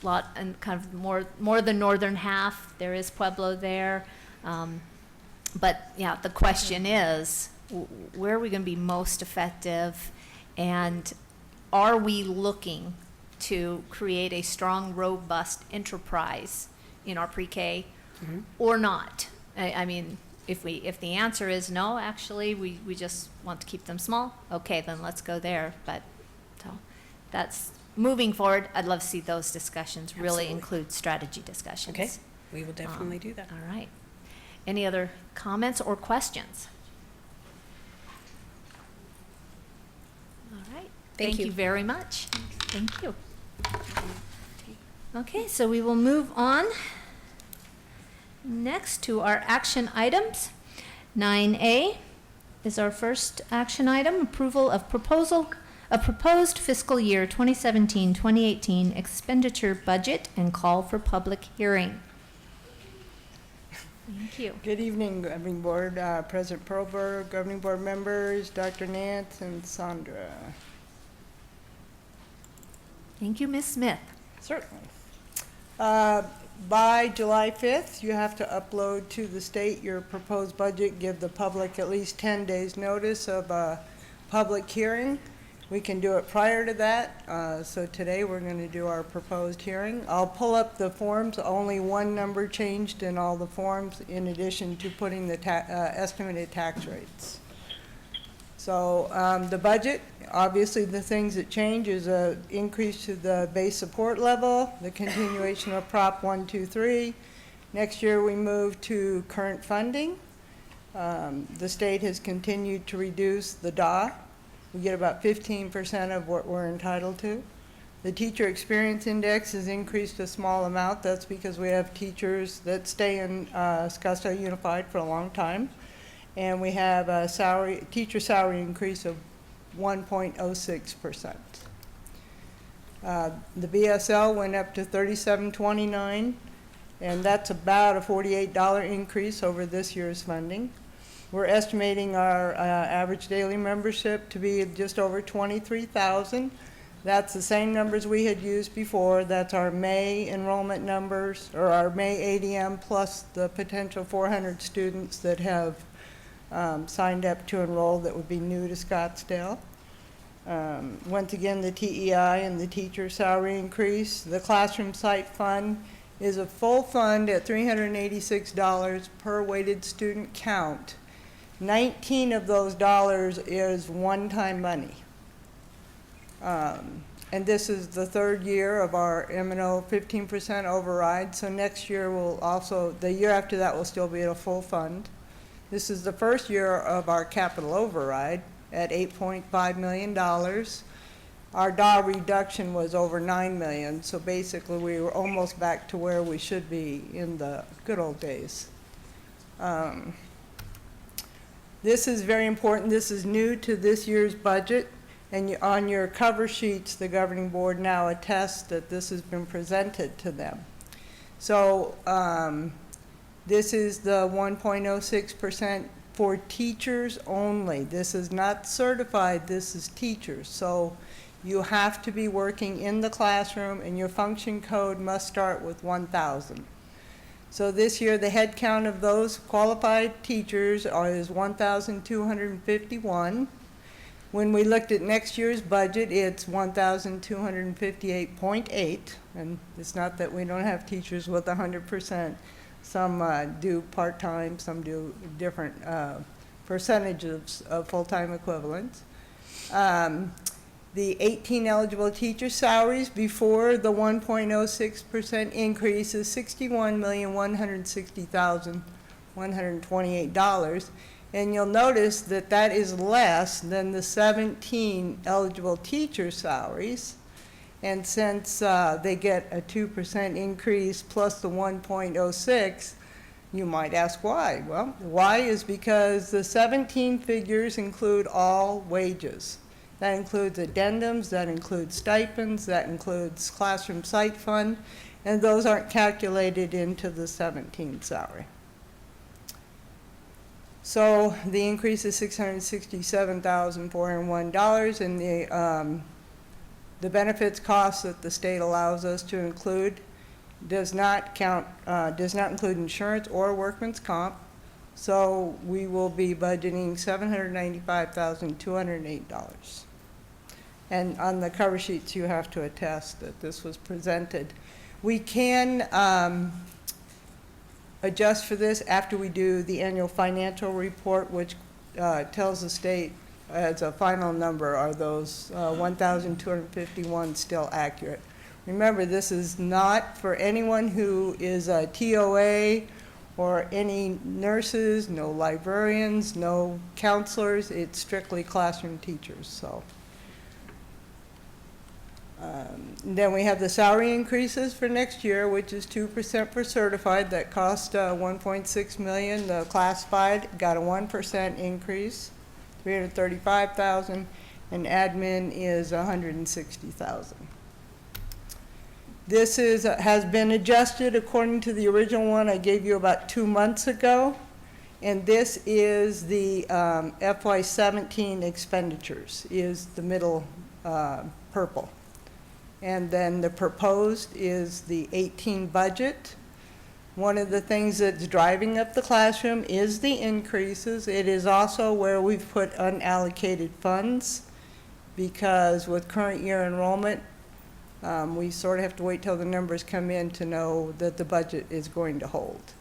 lot, and kind of more the northern half. There is Pueblo there. But yeah, the question is, where are we going to be most effective? And are we looking to create a strong, robust enterprise in our pre-K or not? I mean, if the answer is no, actually, we just want to keep them small, okay, then let's go there. But so that's moving forward. I'd love to see those discussions really Absolutely. include strategy discussions. Okay, we will definitely do that. All right. Any other comments or questions? All right. Thank you. You very much. Thank you. Okay, so we will move on next to our action items. 9A is our first action item, approval of proposed fiscal year 2017-2018 expenditure budget and call for public hearing. Thank you. Good evening, Governing Board, President Perlberg, Governing Board members, Dr. Nance, and Sandra. Thank you, Ms. Smith. Certainly. By July 5th, you have to upload to the state your proposed budget, give the public at least 10 days' notice of a public hearing. We can do it prior to that, so today we're going to do our proposed hearing. I'll pull up the forms, only one number changed in all the forms in addition to putting the estimated tax rates. So the budget, obviously the things that change is an increase to the base support level, the continuation of Prop 123. Next year we move to current funding. The state has continued to reduce the DAW. We get about 15% of what we're entitled to. The teacher experience index has increased a small amount. That's because we have teachers that stay in Scottsdale Unified for a long time. And we have a teacher salary increase of 1.06%. The BSL went up to $37.29, and that's about a $48 increase over this year's funding. We're estimating our average daily membership to be just over 23,000. That's the same numbers we had used before. That's our May enrollment numbers, or our May ADM, plus the potential 400 students that have signed up to enroll that would be new to Scottsdale. Once again, the TEI and the teacher salary increase. The classroom site fund is a full fund at $386 per weighted student count. 19 of those dollars is one-time money. And this is the third year of our M&O 15% override, so next year will also, the year after that will still be at a full fund. This is the first year of our capital override at $8.5 million. Our DAW reduction was over $9 million, so basically we were almost back to where we should be in the good old days. This is very important. This is new to this year's budget, and on your cover sheets, the governing board now attests that this has been presented to them. So this is the 1.06% for teachers only. This is not certified, this is teachers. So you have to be working in the classroom, and your function code must start with 1,000. So this year, the head count of those qualified teachers is 1,251. When we looked at next year's budget, it's 1,258.8, and it's not that we don't have teachers with 100%. Some do part-time, some do different percentages of full-time equivalents. The 18 eligible teacher salaries before the 1.06% increase is $61,160,128. And you'll notice that that is less than the 17 eligible teacher salaries. And since they get a 2% increase plus the 1.06, You might ask why. Well, why is because the 17 figures include all wages. That includes addendums, that includes stipends, that includes classroom site fund, and those aren't calculated into the 17 salary. So the increase is $667,401, and the benefits costs that the state allows us to include does not include insurance or workman's comp. So we will be budgeting $795,208. And on the cover sheets, you have to attest that this was presented. We can adjust for this after we do the annual financial report, which tells the state as a final number, are those 1,251 still accurate? Remember, this is not for anyone who is a TOA or any nurses, no librarians, no counselors. It's strictly classroom teachers. So. Then we have the salary increases for next year, which is 2% for certified. That cost $1.6 million. The classified got a 1% increase, $335,000, and admin is $160,000. This has been adjusted according to the original one I gave you about 2 months ago, and this is the FY17 expenditures, is the middle purple. And then the proposed is the 18 budget. One of the things that's driving up the classroom is the increases. It is also where we've put unallocated funds, because with current year enrollment, we sort of have to wait till the numbers come in to know that the budget is going to hold.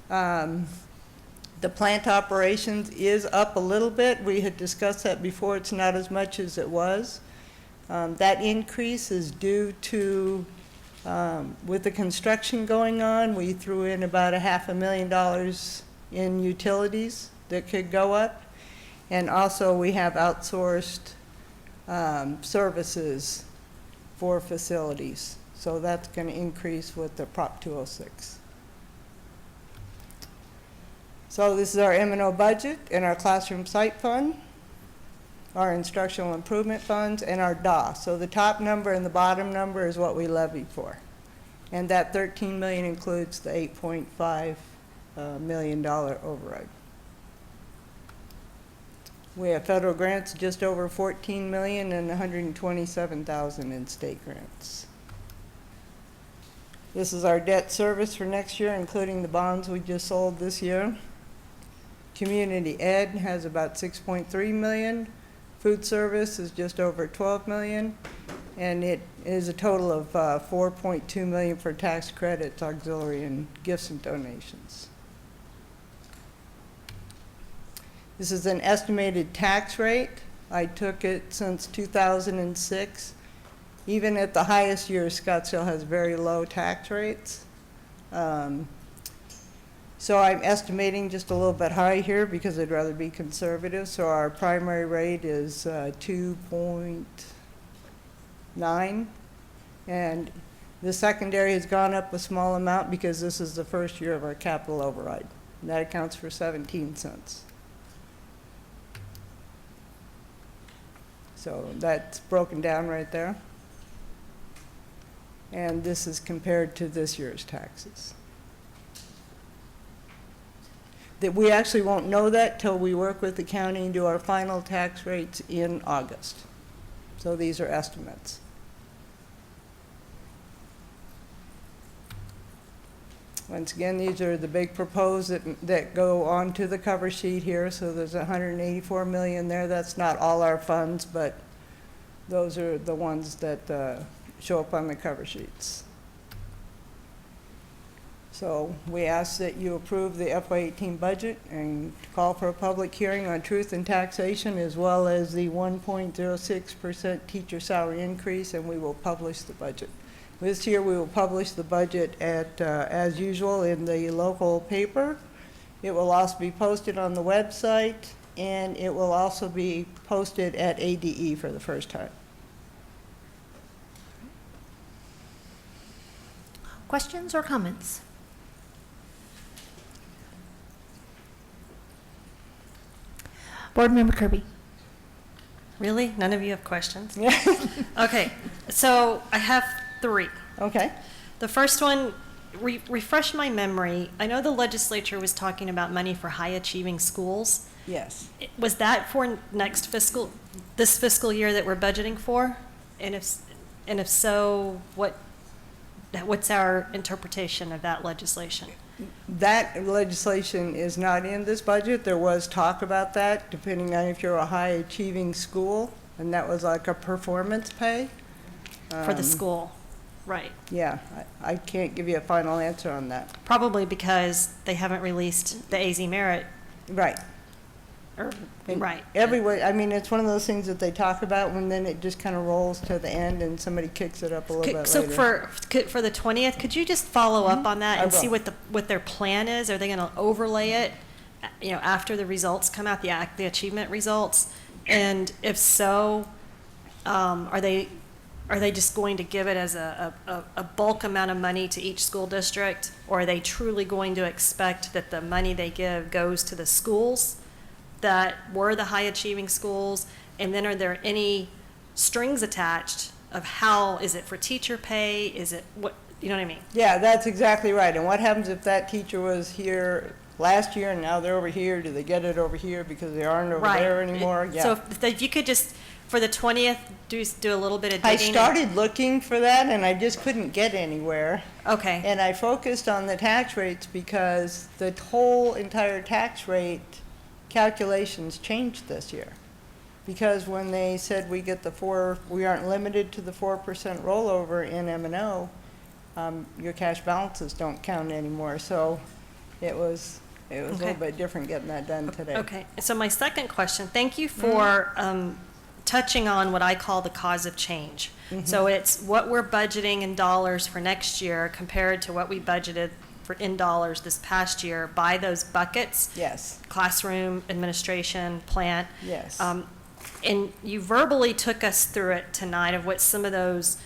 The plant operations is up a little bit. We had discussed that before. It's not as much as it was. That increase is due to, with the construction going on, we threw in about $500,000 in utilities that could go up. And also we have outsourced services for facilities. So that's going to increase with the Prop 206. So this is our M&O budget and our classroom site fund, our instructional improvement funds, and our DAW. So the top number and the bottom number is what we levied for. And that $13 million includes the $8.5 million override. We have federal grants just over $14 million and $127,000 in state grants. This is our debt service for next year, including the bonds we just sold this year. Community ed has about $6.3 million. Food service is just over $12 million, and it is a total of $4.2 million for tax credits, auxiliary, and gifts and donations. This is an estimated tax rate. I took it since 2006. Even at the highest years, Scottsdale has very low tax rates. So I'm estimating just a little bit high here because I'd rather be conservative. So our primary rate is 2.9, and the secondary has gone up a small amount because this is the first year of our capital override. And that accounts for 17 cents. So that's broken down right there. And this is compared to this year's taxes. That we actually won't know that till we work with the county and do our final tax rates in August. So these are estimates. Once again, these are the big proposed that go onto the cover sheet here. So there's $184 million there. That's not all our funds, but those are the ones that show up on the cover sheets. So we ask that you approve the FY18 budget and call for a public hearing on truth and taxation, as well as the 1.06% teacher salary increase, and we will publish the budget. This year we will publish the budget at, as usual, in the local paper. It will also be posted on the website, and it will also be posted at ADE for the first time. Questions or comments? Board Member Kirby. Really? None of you have questions? Yeah. Okay, so I have 3. Okay. The first one, refresh my memory. I know the legislature was talking about money for high-achieving schools. Yes. Was that for this fiscal year that we're budgeting for? And if so, what's our interpretation of that legislation? That legislation is not in this budget. There was talk about that, depending on if you're a high-achieving school, and that was like a performance pay. For the school, right? Yeah, I can't give you a final answer on that. Probably because they haven't released the AZ merit, Right. And right. Everyone, I mean, it's one of those things that they talk about, and then it just kind of rolls to the end, and somebody kicks it up a little bit So later. for the 20th, could you just follow up on that I and see will. what their plan is? Are they going to overlay it, after the results come out, the achievement results? And if so, are they just going to give it as a bulk amount of money to each school district? Or are they truly going to expect that the money they give goes to the schools that were the high-achieving schools? And then are there any strings attached of how, is it for teacher pay? Is it, what, you know what I mean? Yeah, that's exactly right. And what happens if that teacher was here last year and now they're over here? Do they get it over here because they aren't over Right. there anymore? So Yeah. if you could just, for the 20th, do a little bit of I digging. started looking for that, and I just couldn't get anywhere. Okay, And I focused on the tax rates because the whole entire tax rate calculations changed this year. Because when they said we aren't limited to the 4% rollover in M&O, your cash balances don't count anymore. So it was a little bit different getting that done today. okay. So my second question, thank you for touching on what I call the cause of change. So it's what we're budgeting in dollars for next year compared to what we budgeted in dollars this past year by those buckets. Yes, Classroom, administration, plant. yes. And you verbally took us through it tonight of what some of those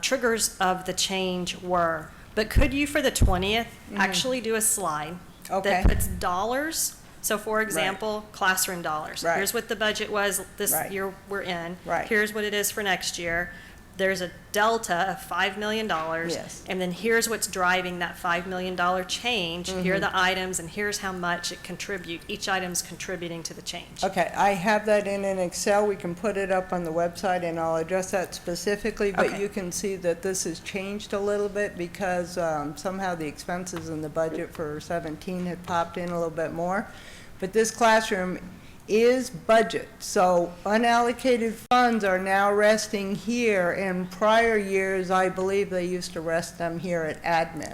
triggers of the change were. But could you, for the 20th, actually do a slide Okay. that puts dollars? So for example, classroom dollars. Right. Here's what the budget was this Right. year we're in. Right. Here's what it is for next year. There's a delta of $5 million. Yes. And then here's what's driving that $5 million change. Here are the items, and here's how much each item's contributing to the change. Okay, I have that in an Excel. We can put it up on the website, and I'll address that specifically. But Okay. you can see that this has changed a little bit because somehow the expenses in the budget for 17 had popped in a little bit more. But this classroom is budget, so unallocated funds are now resting here. In prior years, I believe they used to rest them here at admin.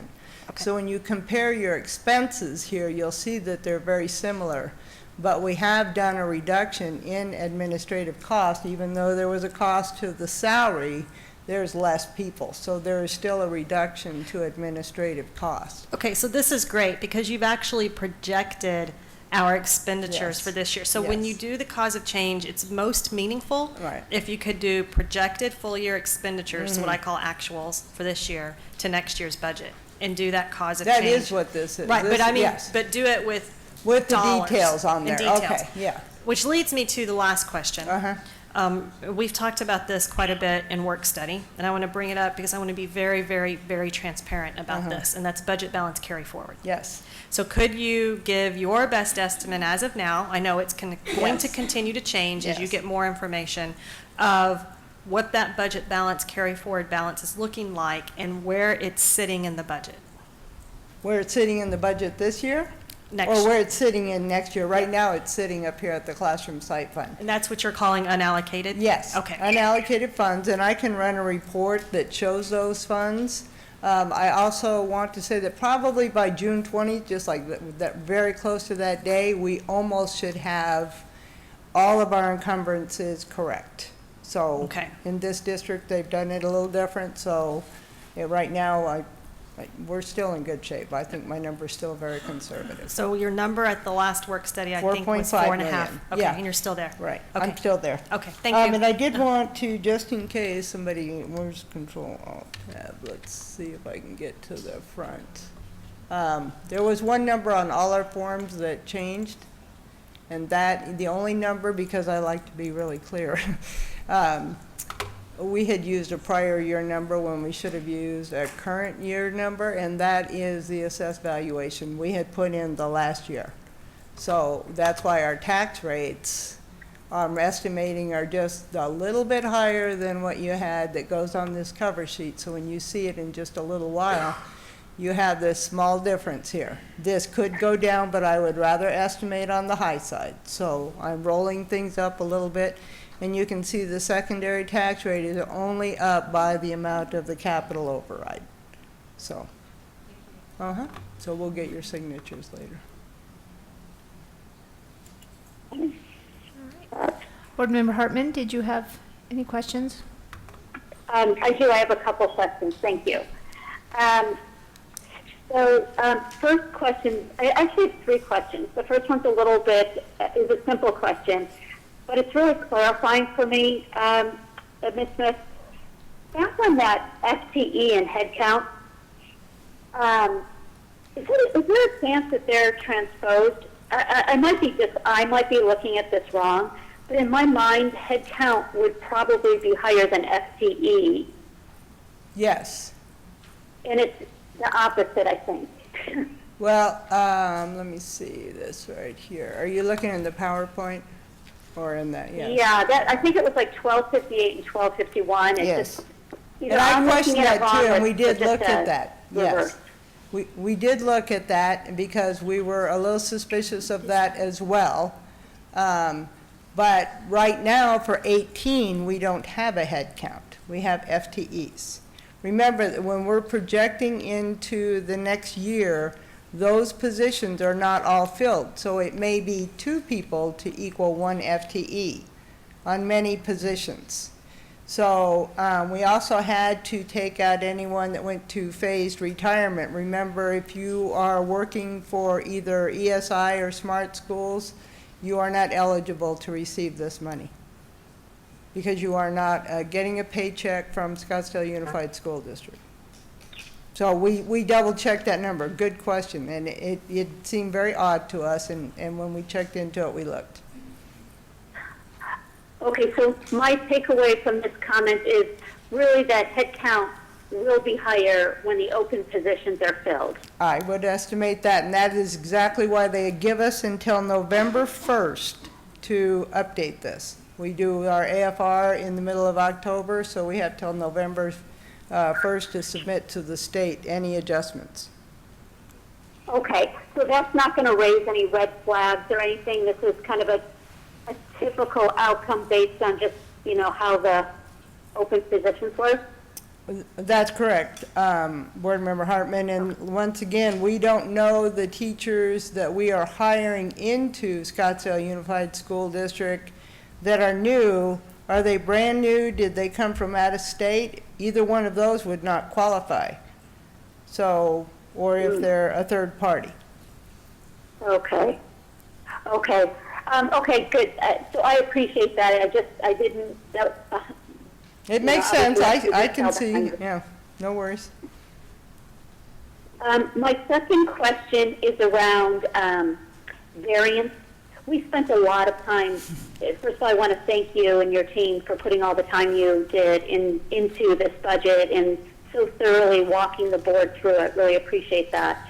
Okay. So when you compare your expenses here, you'll see that they're very similar. But we have done a reduction in administrative cost. Even though there was a cost to the salary, there's less people. So there is still a reduction to administrative cost. Okay, so this is great because you've actually projected our expenditures Yes. for this year. So when you Yes. do the cause of change, it's most meaningful Right. if you could do projected full-year expenditures, what I call actuals for this year, to next year's budget, and do that cause of change. That is what this is. Right, This- but I mean, yes. but do it with With the dollars details on there. and details. Okay, yeah. Which leads me to the last question. Uh-huh. We've talked about this quite a bit in work study, and I want to bring it up because I want to be very, very, very transparent about this, and that's budget balance carry forward. Yes. So could you give your best estimate as of now? I know it's going to Yes. continue to change as you Yes. get more information of what that budget balance carry forward balance is looking like and where it's sitting in the budget Where it's sitting in the budget this year? next Or year. where it's sitting in next year? Right now, it's sitting up here at the classroom site fund. And that's what you're calling unallocated? Yes. Okay. Unallocated funds, and I can run a report that shows those funds. I also want to say that probably by June 20th, just like that, very close to that day, we almost should have all of our encumbrances correct. So Okay. in this district, they've done it a little different, so right now, we're still in good shape. I think my number's still very conservative. So your number at the last work study, I think, was 4.5 4.5. million. Okay, Yeah. and you're still there? Right, Okay. I'm still there. Okay, thank you. And I did want to, just in case somebody, where's Control Alt Tab? Let's see if I can get to the front. There was one number on all our forms that changed, And that, the only number, because I like to be really clear, we had used a prior year number when we should have used a current year number, and that is the assessed valuation we had put in the last year. So that's why our tax rates, I'm estimating, are just a little bit higher than what you had that goes on this cover sheet. So when you see it in just a little while, you have this small difference here. This could go down, but I would rather estimate on the high side. So I'm rolling things up a little bit, and you can see the secondary tax rate is only up by the amount of the capital override. So, so we'll get your signatures later. Board Member Hartman, did you have any questions? I do. I have a couple questions. Thank you. First question, I actually have three questions. The first one's is a simple question, but it's really clarifying for me. Ms. Smith, back on that FTE and headcount, is there a chance that they're transposed? I might be looking at this wrong, but in my mind, headcount would probably be higher than FTE. Yes. And it's the opposite, I think. Well, let me see this right here. Are you looking in the PowerPoint or in that? Yes. Yeah, I think it was like 1258 and 1251. Yes. And I questioned that too, and we did look at that. Yes. We did look at that because we were a little suspicious of that as well. But right now for 18, we don't have a head count. We have FTEs. Remember that when we're projecting into the next year, those positions are not all filled. So it may be 2 people to equal 1 FTE on many positions. So we also had to take out anyone that went to phased retirement. Remember, if you are working for either ESI or smart schools, you are not eligible to receive this money because you are not getting a paycheck from Scottsdale Unified School District. So we double-checked that number. Good question. And it seemed very odd to us, and when we checked into it, we looked. Okay, so my takeaway from this comment is really that headcount will be higher when the open positions are filled. I would estimate that, and that is exactly why they give us until November 1st to update this. We do our AFR in the middle of October, so we have till November 1st to submit to the state any adjustments. Okay, so that's not going to raise any red flags or anything. This is kind of a typical outcome based on just, how the open positions work? That's correct, Board Member Hartman. And once again, we don't know the teachers that we are hiring into Scottsdale Unified School District that are new. Are they brand new? Did they come from out of state? Either one of those would not qualify. So, or if they're a third party. Okay. Okay. Okay, good. So I appreciate that. I didn't. It makes sense. I can see. Yeah, no worries. My second question is around variance. We spent a lot of time. First of all, I want to thank you and your team for putting all the time you did into this budget and so thoroughly walking the board through it. Really appreciate that.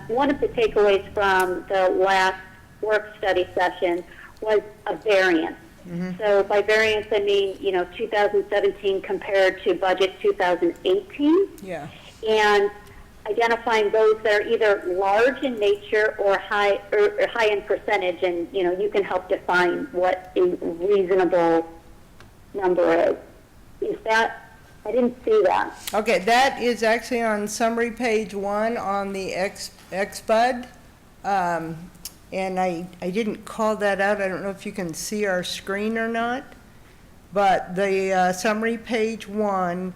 One of the takeaways from the last work study session was a variance. Mm-hmm. So by variance, I mean, 2017 compared to budget 2018. Yeah. And identifying those that are either large in nature or high in percentage, and you can help define what a reasonable number is. Is that? I didn't see that. Okay, that is actually on summary page 1 on the XBUD. And I didn't call that out. I don't know if you can see our screen or not, but the summary page 1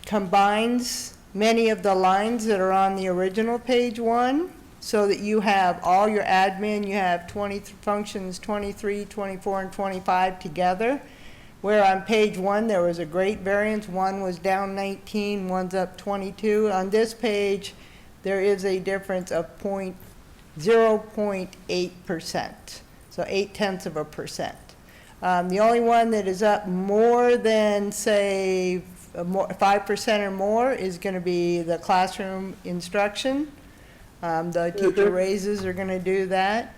combines many of the lines that are on the original page 1 so that you have all your admin, you have 20 functions 23, 24, and 25 together, where on page 1 there was a great variance. One was down 19, one's up 22. On this page, there is a difference of 0.8%, so 0.8%. The only one that is up more than, say, 5% or more is going to be the classroom instruction. The teacher raises are going to do that.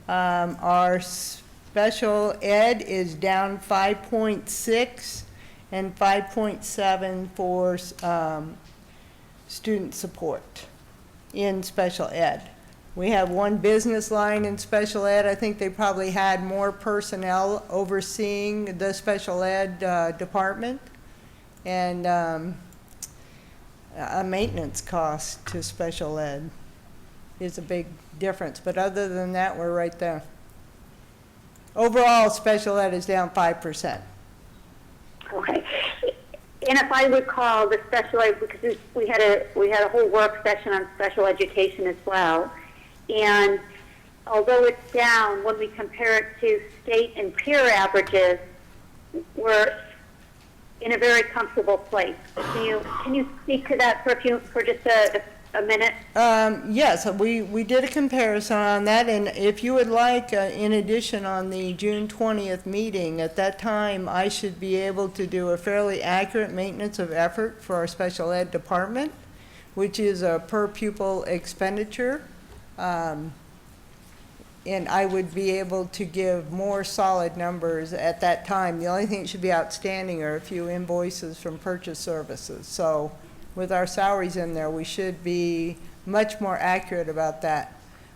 Our special ed is down 5.6 and 5.7 for student support in special ed. We have one business line in special ed. I think they probably had more personnel overseeing the special ed department, and a maintenance cost to special ed is a big difference. But other than that, we're right there. Overall, special ed is down 5%. Okay. And if I recall, the special ed, because we had a whole work session on special education as well, and although it's down, when we compare it to state and peer averages, we're in a very comfortable place. Can you speak to that for just a minute? Yes, we did a comparison on that, and if you would like, in addition, on the June 20th meeting, at that time, I should be able to do a fairly accurate maintenance of effort for our special ed department, which is a per pupil expenditure. And I would be able to give more solid numbers at that time. The only thing that should be outstanding are a few invoices from purchase services. So with our salaries in there, we should be much more accurate about that.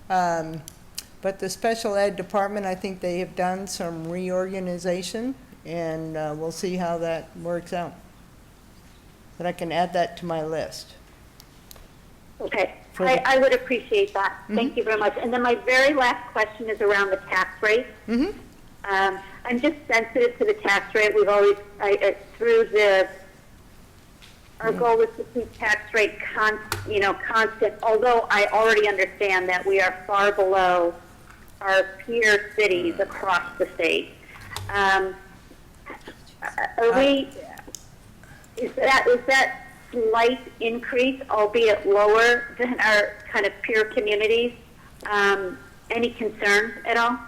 But the special ed department, I think they have done some reorganization, and we'll see how that works out. But I can add that to my list. Okay, I would appreciate that. Thank you very much. And then my very last question is around the tax rate. I'm just sensitive to the tax rate. We've always, our goal is to keep tax rate constant, although I already understand that we are far below our peer cities across the state. Is that slight increase, albeit lower than our kind of peer communities, any concerns at all?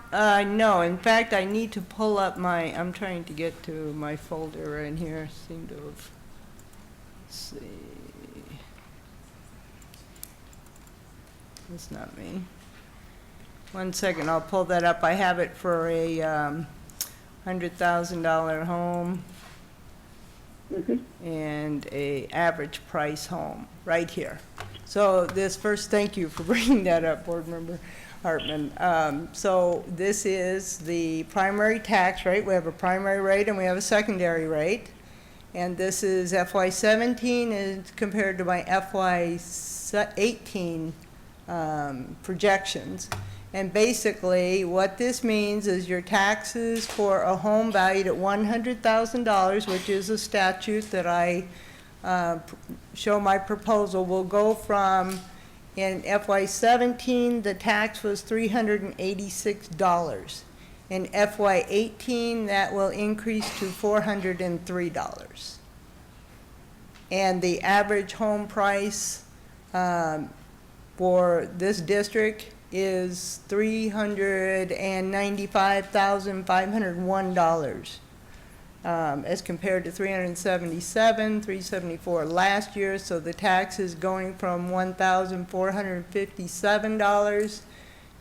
No, in fact, I need to pull up I'm trying to get to my folder in here. Seem to have, let's see. That's not me. 1 second, I'll pull that up. I have it for a $100,000 home. And a average price home right here. So this first, thank you for bringing that up, Board Member Hartman. So this is the primary tax rate. We have a primary rate and we have a secondary rate. And this is FY17 is compared to my FY18 projections. And basically, what this means is your taxes for a home valued at $100,000, which is a statute that I show my proposal, will go from, in FY17, the tax was $386. In FY18, that will increase to $403. And the average home price for this district is $395,501, as compared to $374 last year. So the tax is going from $1,457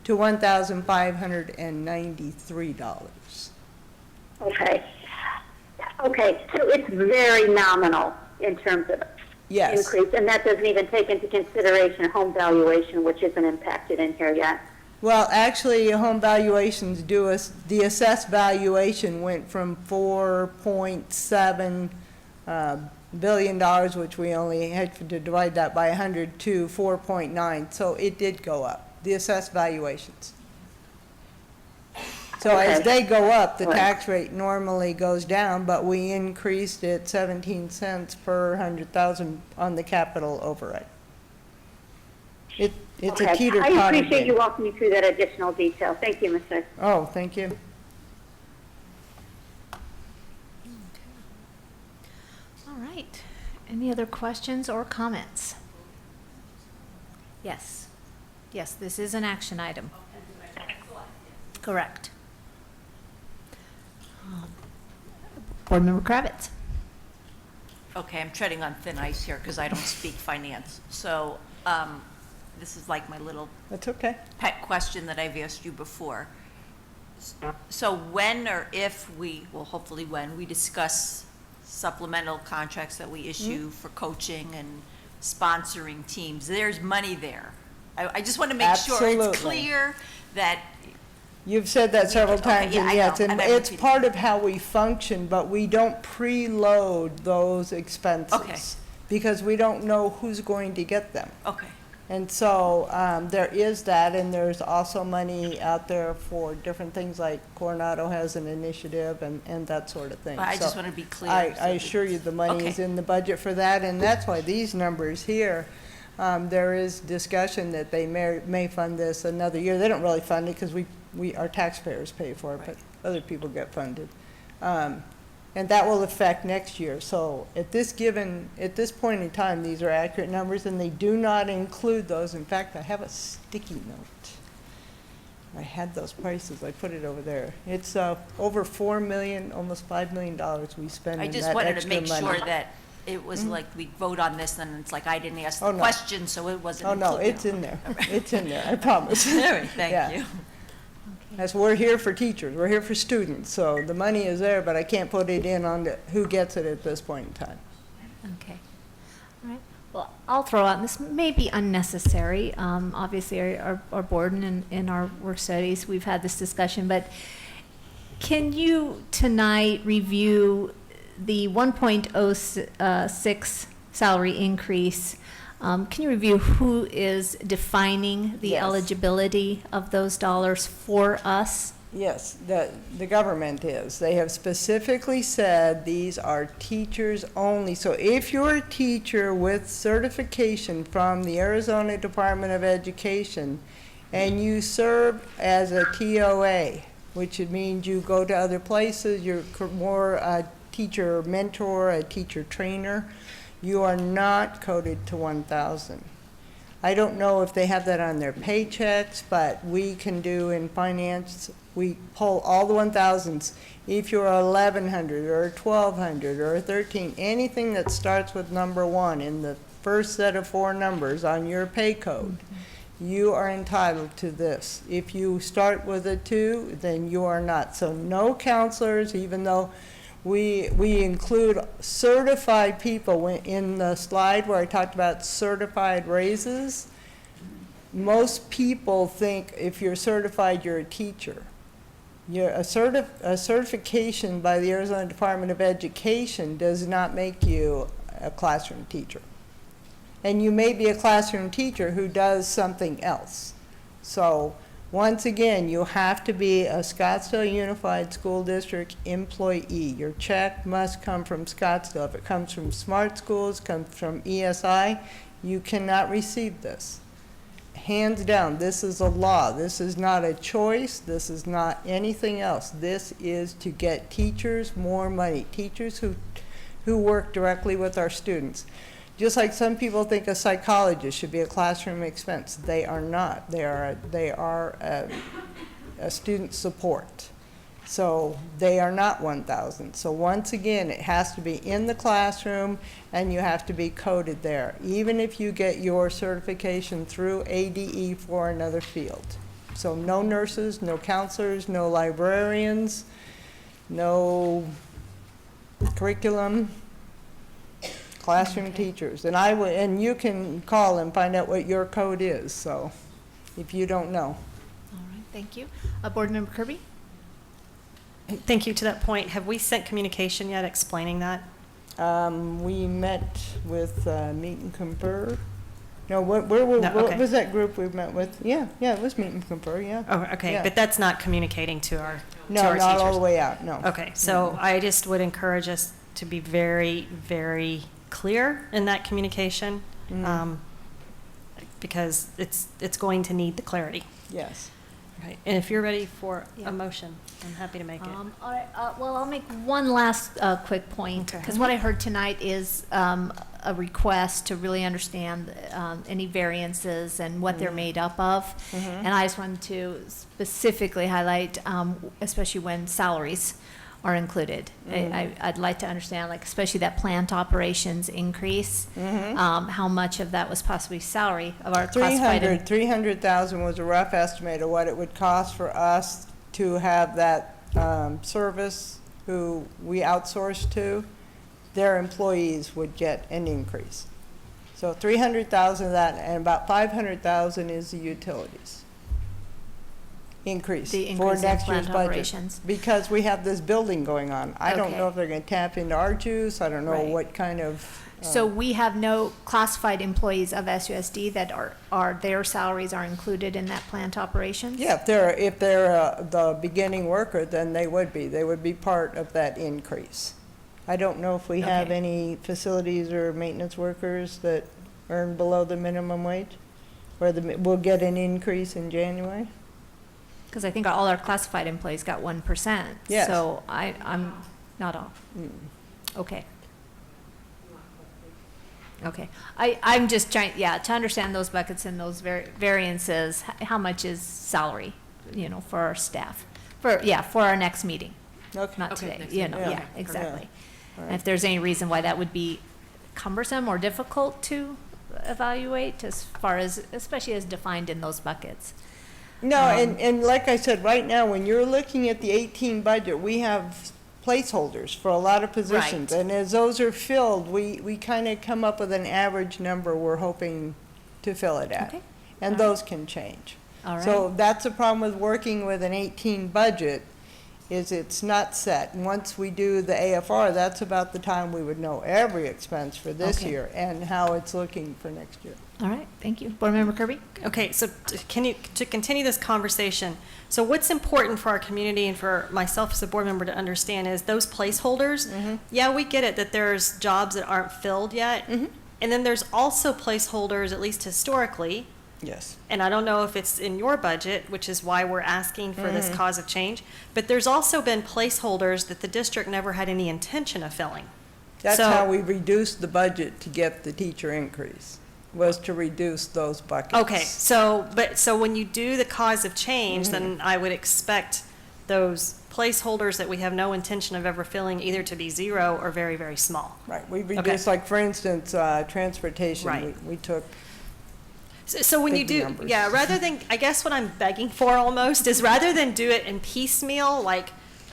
to $1,593. Okay. Okay, so it's very nominal in terms of increase, and that doesn't even take into consideration home valuation, which isn't impacted in here yet. Well, actually, home valuations the assessed valuation went from $4.7 billion, which we only had to divide that by 100, to 4.9. So it did go up, the assessed valuations. So as they go up, the tax rate normally goes down, but we increased it 17 cents per 100,000 on the capital override. It's a teeter-totter. I appreciate you walking me through that additional detail. Thank you, Mr. Oh, thank you. All right. Any other questions or comments? Yes. Yes, this is an action item. Correct. Board Member Kravitz. Okay, I'm treading on thin ice here because I don't speak finance. So this is like my little That's okay. pet question that I've asked you before. So when or if we, well, hopefully when, we discuss supplemental contracts that we issue for coaching and sponsoring teams, there's money there. I just want to make sure Absolutely. it's clear that, You've said that several Okay, times, yeah, and I yes, know, and and I'm it's repeating. part of how we function, but we don't preload those expenses. Okay. Because we don't know who's going to get them. okay, And so, there is that, and there's also money out there for different things, like Coronado has an initiative and that sort of thing. I just So want to be clear. I so that- assure you, the money is Okay. in the budget for that, and that's why these numbers here, there is discussion that they may fund this another year. They don't really fund it, because our taxpayers pay for it, but other people get funded. And that will affect next year. So at this point in time, these are accurate numbers, and they do not include those. In fact, I have a sticky note. I had those prices, I put it over there. It's over $4 million, almost $5 million we spend I in just that wanted to extra make money. sure that it was like we vote on this and it's like I didn't ask Oh, the no. question, so it wasn't Oh, no, included. it's in there. It's in there, I promise. All right, Yeah. thank you. As we're here for teachers, we're here for students, so the money is there, but I can't put it in on who gets it at this point in time. Okay. All right. Well, I'll throw out, and this may be unnecessary. Obviously, our board and in our work studies, we've had this discussion, but can you tonight review the 1.06 salary increase? Can you review who is defining the Yes. eligibility of those dollars for us? Yes, the government is. They have specifically said these are teachers only. So if you're a teacher with certification from the Arizona Department of Education and you serve as a TOA, which means you go to other places, you're more a teacher mentor, a teacher trainer, you are not coded to 1,000. I don't know if they have that on their paychecks, but we can do in finance, we pull all the 1,000s. If you're 1,100 or 1,200 or 13, anything that starts with number 1 in the first set of 4 numbers on your pay code, you are entitled to this. If you start with a 2, then you are not. So no counselors, even though we include certified people in the slide where I talked about certified raises. Most people think if you're certified, you're a teacher. A certification by the Arizona Department of Education does not make you a classroom teacher. And you may be a classroom teacher who does something else. So once again, you have to be a Scottsdale Unified School District employee. Your check must come from Scottsdale. If it comes from Smart Schools, comes from ESI, you cannot receive this. Hands down, this is a law. This is not a choice. This is not anything else. This is to get teachers more money, teachers who work directly with our students. Just like some people think a psychologist should be a classroom expense. They are not. They are a student support. So they are not 1,000. So once again, it has to be in the classroom and you have to be coded there, even if you get your certification through ADE for another field. So no nurses, no counselors, no librarians, no curriculum, classroom teachers. And you can call and find out what your code is, so, if you don't know. All right, thank you. Board Member Kirby? Thank you. To that point, have we sent communication yet explaining that? We met with Meet and Confer. No, No, what okay. was that group we met with? Yeah, it was Meet and Confer, yeah. Oh, okay, Yeah. but that's not communicating to our No, teachers. not all the way out, no. Okay, so I just would encourage us to be very, very clear in that communication, because it's going to need the clarity. Yes. Right. And if you're ready for Yeah. a motion, I'm happy to make it. All right, well, I'll make one last quick point, Okay. because what I heard tonight is a request to really understand any variances and what they're made up of. And I just wanted to specifically highlight, especially when salaries are included. I'd like to understand, like, especially that plant operations increase, how much of that was possibly salary of our classified. 300,000 was a rough estimate of what it would cost for us to have that service who we outsource to. Their employees would get an increase. So 300,000 of that, and about 500,000 is the utilities increase The for increase in next year's plant budget. operations. Because we have this building going on. I don't Okay. know if they're gonna tap into our juice, I don't know Right. what kind of. So we have no classified employees of SUSD that are their salaries are included in that plant operations? Yeah, if they're the beginning worker, then they would be part of that increase. I don't know if we have Okay. any facilities or maintenance workers that earn below the minimum wage, or we'll get an increase in January. Because I think all our classified employees got 1%. Yes. So I'm not all. Okay. Okay. I'm just trying, to understand those buckets and those variances, how much is salary, for our staff? For our next meeting, Okay. not Okay, today, next meeting. yeah, Okay. exactly. All And right. if there's any reason why that would be cumbersome or difficult to evaluate as far as, especially as defined in those buckets. No, and like I said, right now, when you're looking at the 18 budget, we have placeholders for a lot of positions. Right. And as those are filled, we kind of come up with an average number we're hoping to fill it at. Okay. And All those can change. All right. So that's the problem with working with an 18 budget, is it's not set. And once we do the AFR, that's about the time we would know every expense for this Okay. year and how it's looking for next year. All right, thank you. Board Member Kirby? Okay, so to continue this conversation, so what's important for our community and for myself as a board member to understand is those placeholders. Yeah, we get it that there's jobs that aren't filled yet. And then there's also placeholders, at least historically, Yes. and I don't know if it's in your budget, which is why we're asking for this cause of change, but there's also been placeholders that the district never had any intention of filling. That's So- how we reduced the budget to get the teacher increase, was to reduce those buckets. Okay, so when you do the cause of change, then I would expect those placeholders that we have no intention of ever filling either to be zero or very, very small. Right, we reduced, like, for instance, transportation, Right. we took, So when you Big do, numbers. yeah, rather than, I guess what I'm begging for almost is rather than do it in piecemeal, like,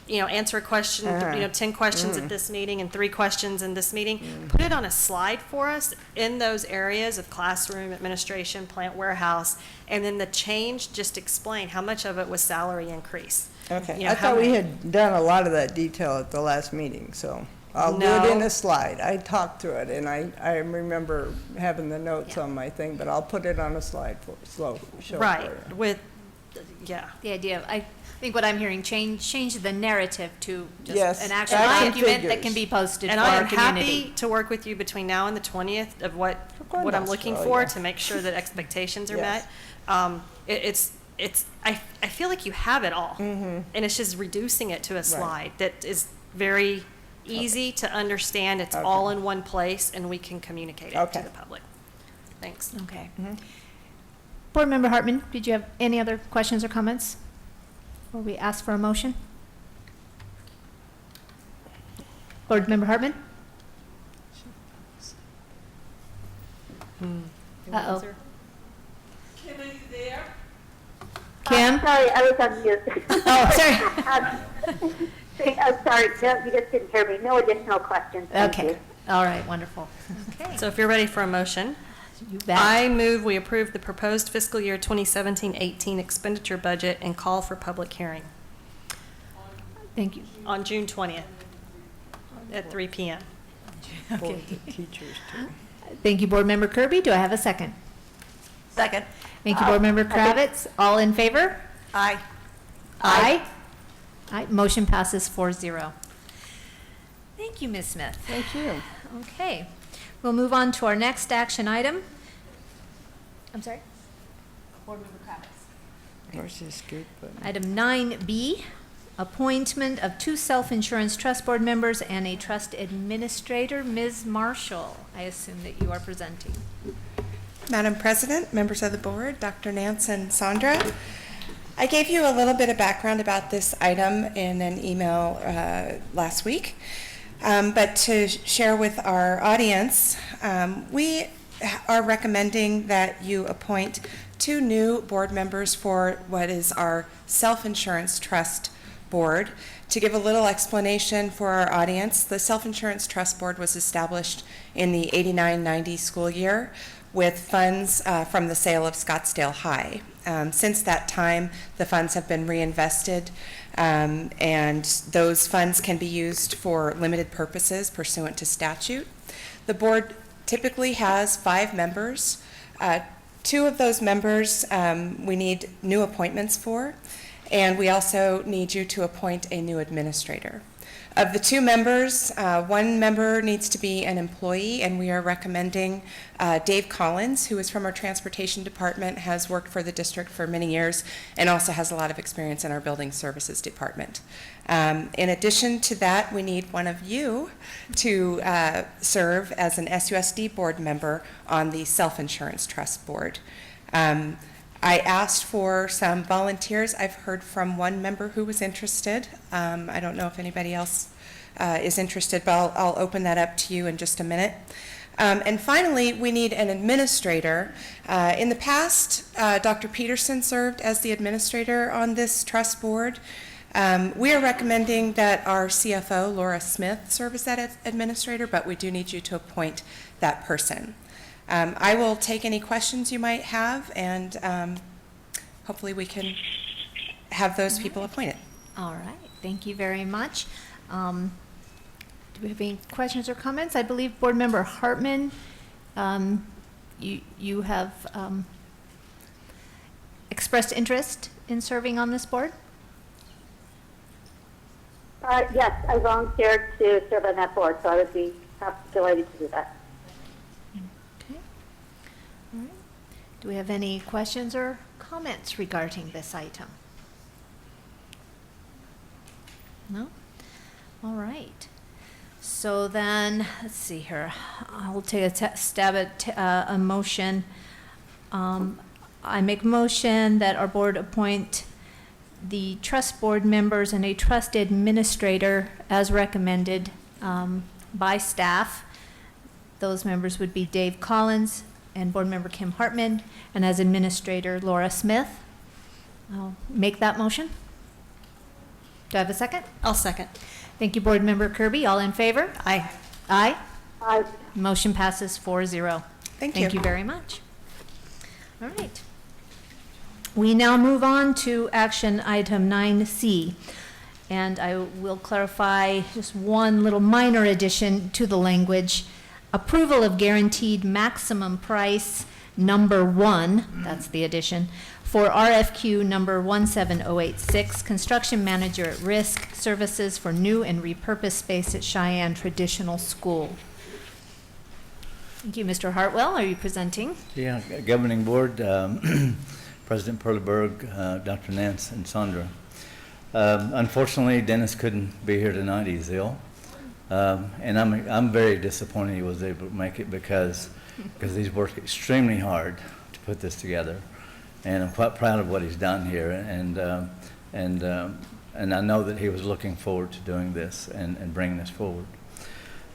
answer a question, 10 questions at this meeting and 3 questions in this meeting, put it on a slide for us in those areas of classroom, administration, plant warehouse, and then the change, just explain how much of it was salary increase. okay. You know, I how thought we many- had done a lot of that detail at the last meeting, so I'll do it in No. a slide. I talked through it, and I remember having the notes on my thing, but I'll put it on a slide for, show for Right, you. with, yeah. The idea of, I think what I'm hearing, change the narrative to just Yes, an actual facts and document that figures. can be posted for And I our am community. happy to work with you between now and the 20th of what I'm goodness, looking oh, for yeah. to make sure that expectations are Yes. met. I feel like you have it all. And it's just reducing it to a slide that is very easy to understand. It's all in one place and we can communicate it to Okay. the public. Thanks. Okay. Board Member Hartman, did you have any other questions or comments? Or we ask for a motion? Board Member Hartman? Uh-oh. Kim, are you there? Kim? Sorry, I was on mute. Oh, sorry. I'm sorry, no, you just didn't hear me. No additional questions. Thank Okay, you. all right, wonderful. Okay, So if you're ready for a motion, you bet. I move we approve the proposed fiscal year 2017-18 expenditure budget and call for public hearing Thank you. on June 20th at 3 p.m. For the teachers too. Thank you, Board Member Kirby. Do I have a second? Second. Thank you, Board Member Kravitz. All in favor? Aye. Aye. Aye, motion passes 4-0. Thank you, Ms. Smith. Thank you. Okay, we'll move on to our next action item. I'm sorry? Board Member Kravitz. Where's this scoop button? Item 9B, appointment of 2 self-insurance trust board members and a trust administrator. Ms. Marshall, I assume that you are presenting. Madam President, members of the board, Dr. Nance and Sandra, I gave you a little bit of background about this item in an email last week, but to share with our audience, we are recommending that you appoint 2 new board members for what is our self-insurance trust board. To give a little explanation for our audience, the self-insurance trust board was established in the 89-90 school year with funds from the sale of Scottsdale High. Since that time, the funds have been reinvested, and those funds can be used for limited purposes pursuant to statute. The board typically has 5 members. 2 of those members we need new appointments for, and we also need you to appoint a new administrator. Of the 2 members, 1 member needs to be an employee, and we are recommending Dave Collins, who is from our transportation department, has worked for the district for many years, and also has a lot of experience in our building services department. In addition to that, we need one of you to serve as an SUSD board member on the self-insurance trust board. I asked for some volunteers. I've heard from 1 member who was interested. I don't know if anybody else is interested, but I'll open that up to you in just a minute. And finally, we need an administrator. In the past, Dr. Peterson served as the administrator on this trust board. We are recommending that our CFO, Laura Smith, serve as that administrator, but we do need you to appoint that person. I will take any questions you might have, and hopefully we can have those people appointed. All right, thank you very much. Do we have any questions or comments? I believe Board Member Hartman, you have expressed interest in serving on this board? Yes, I volunteered to serve on that board, so I would be delighted to do that. Okay. All right. Do we have any questions or comments regarding this item? No? All right. So then, let's see here. I'll take a stab at a motion. I make a motion that our board appoint the trust board members and a trust administrator as recommended by staff. Those members would be Dave Collins and board member Kim Hartman, and as administrator Laura Smith. I'll make that motion. Do I have a second? I'll second. Thank you, board member Kirby. All in favor? Aye. Aye. Aye. Motion passes 4-0. Thank you. Thank you very much. All right. We now move on to action item 9C. And I will clarify just one little minor addition to the language. Approval of guaranteed maximum price number 1, that's the addition, for RFQ number 17086, construction manager at risk, services for new and repurposed space at Cheyenne Traditional School. Thank you, Mr. Hartwell. Are you presenting? Yeah, Governing Board, President Perleberg, Dr. Nance, and Sandra. Unfortunately, Dennis couldn't be here tonight. He's ill. And I'm very disappointed he was able to make it because he's worked extremely hard to put this together. And I'm quite proud of what he's done here. And I know that he was looking forward to doing this and bringing this forward.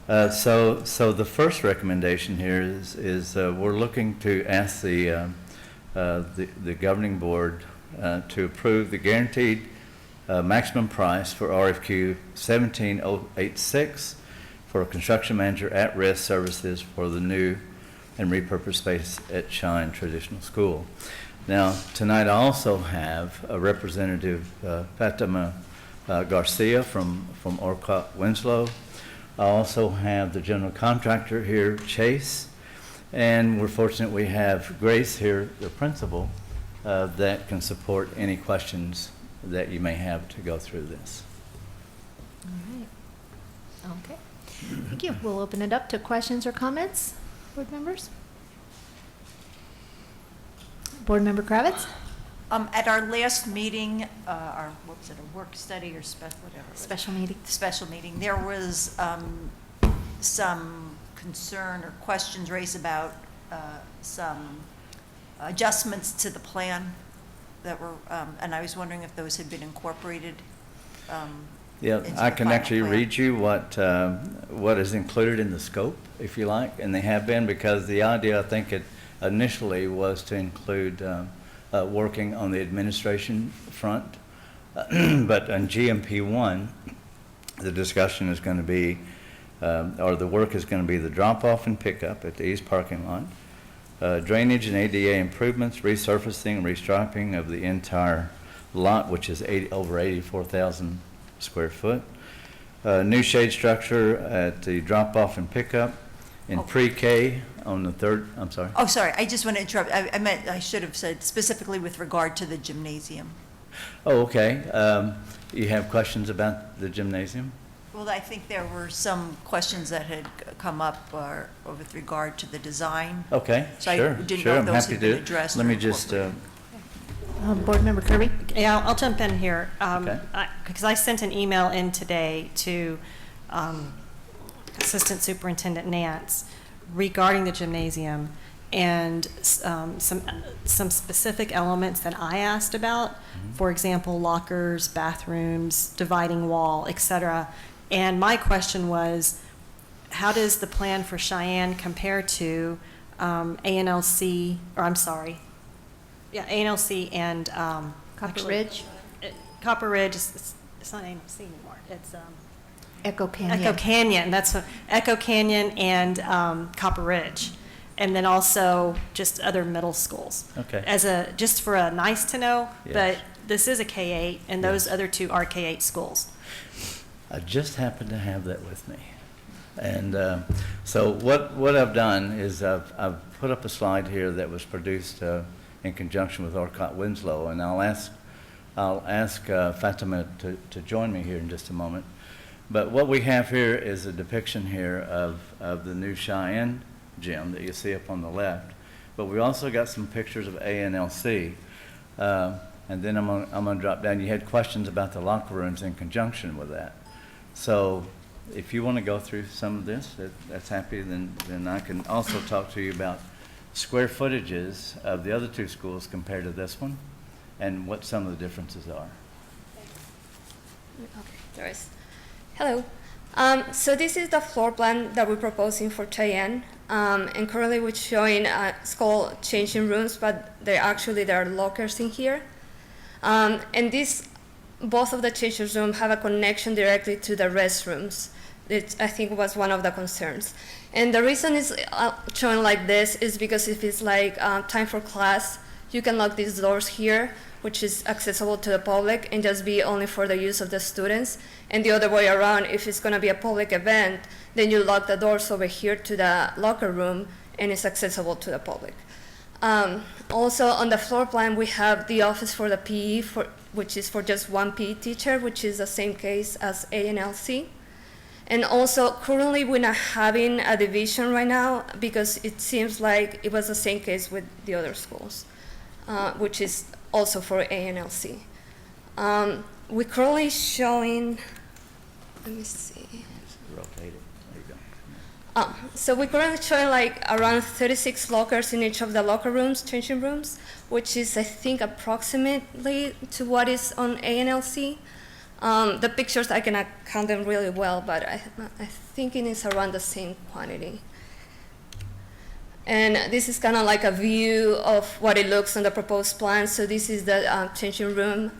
So the first recommendation here is we're looking to ask the governing board to approve the guaranteed maximum price for RFQ 17086 for a construction manager at risk services for the new and repurposed space at Cheyenne Traditional School. Now, tonight I also have a representative, Fatima Garcia from Orcott Winslow. I also have the general contractor here, Chase, and we're fortunate we have Grace here, the principal, that can support any questions that you may have to go through this. All right. Okay. Thank you. We'll open it up to questions or comments, board members. Board member Kravitz? At our last meeting, what was it, a work study or whatever? it was. Special meeting. Special meeting, there was some concern or questions raised about some adjustments to the plan that were, and I was wondering if those had been incorporated. Yeah, into I the can final actually plan. read you what is included in the scope, if you like, and they have been, because the idea, I think, it initially was to include working on the administration front. But on GMP1, the discussion is going to be, or the work is going to be the drop-off and pickup at the east parking lot, drainage and ADA improvements, resurfacing and restriping of the entire lot, which is over 84,000 square foot. New shade structure at the drop-off and pickup. In pre-K on the third, I'm sorry. Oh, sorry, I just want to interrupt. I meant, I should have said specifically with regard to the gymnasium. Oh, okay. You have questions about the gymnasium? Well, I think there were some questions that had come up with regard to the design. Okay, So sure, I didn't sure, know I'm if those happy had been to. addressed. Let or me just, incorporated. Board Member Kirby? Yeah, I'll jump in here. Okay. Because I sent an email in today to Assistant Superintendent Nance regarding the gymnasium and some specific elements that I asked about. For example, lockers, bathrooms, dividing wall, et cetera. And my question was, how does the plan for Cheyenne compare to ANLC, or I'm sorry, yeah, ANLC and Copper Ridge? Copper Ridge, it's not ANLC anymore, it's Echo Canyon. Echo Canyon, that's what, Echo Canyon and Copper Ridge. And then also just other middle schools. Okay. Just for a nice to know, Yes. but this is a K-8 and those Yes. other two are K-8 schools. I just happen to have that with me. And so what I've done is I've put up a slide here that was produced in conjunction with Orcott Winslow, and I'll ask Fatima to join me here in just a moment. But what we have here is a depiction here of the new Cheyenne gym that you see up on the left. But we also got some pictures of ANLC. And then I'm gonna drop down. You had questions about the locker rooms in conjunction with that. So if you want to go through some of this, that's happy, then I can also talk to you about square footages of the other two schools compared to this one and what some of the differences are. Okay, there is. Hello. So this is the floor plan that we're proposing for Cheyenne. And currently we're showing it's called changing rooms, but there are lockers in here. And both of the changing rooms have a connection directly to the restrooms. It, I think, was one of the concerns. And the reason it's shown like this is because if it's like time for class, you can lock these doors here, which is accessible to the public and just be only for the use of the students. And the other way around, if it's gonna be a public event, then you lock the doors over here to the locker room and it's accessible to the public. Also on the floor plan, we have the office for the PE, which is for just one PE teacher, which is the same case as ANLC. And also currently we're not having a division right now because it seems like it was the same case with the other schools, which is also for ANLC. We're currently showing, let me see. Just rotate it. There you go. So we're currently showing like around 36 lockers in each of the locker rooms, changing rooms, which is, I think, approximately to what is on ANLC. The pictures, I cannot count them really well, but I think it is around the same quantity. And this is kind of like a view of what it looks on the proposed plan. So this is the changing room,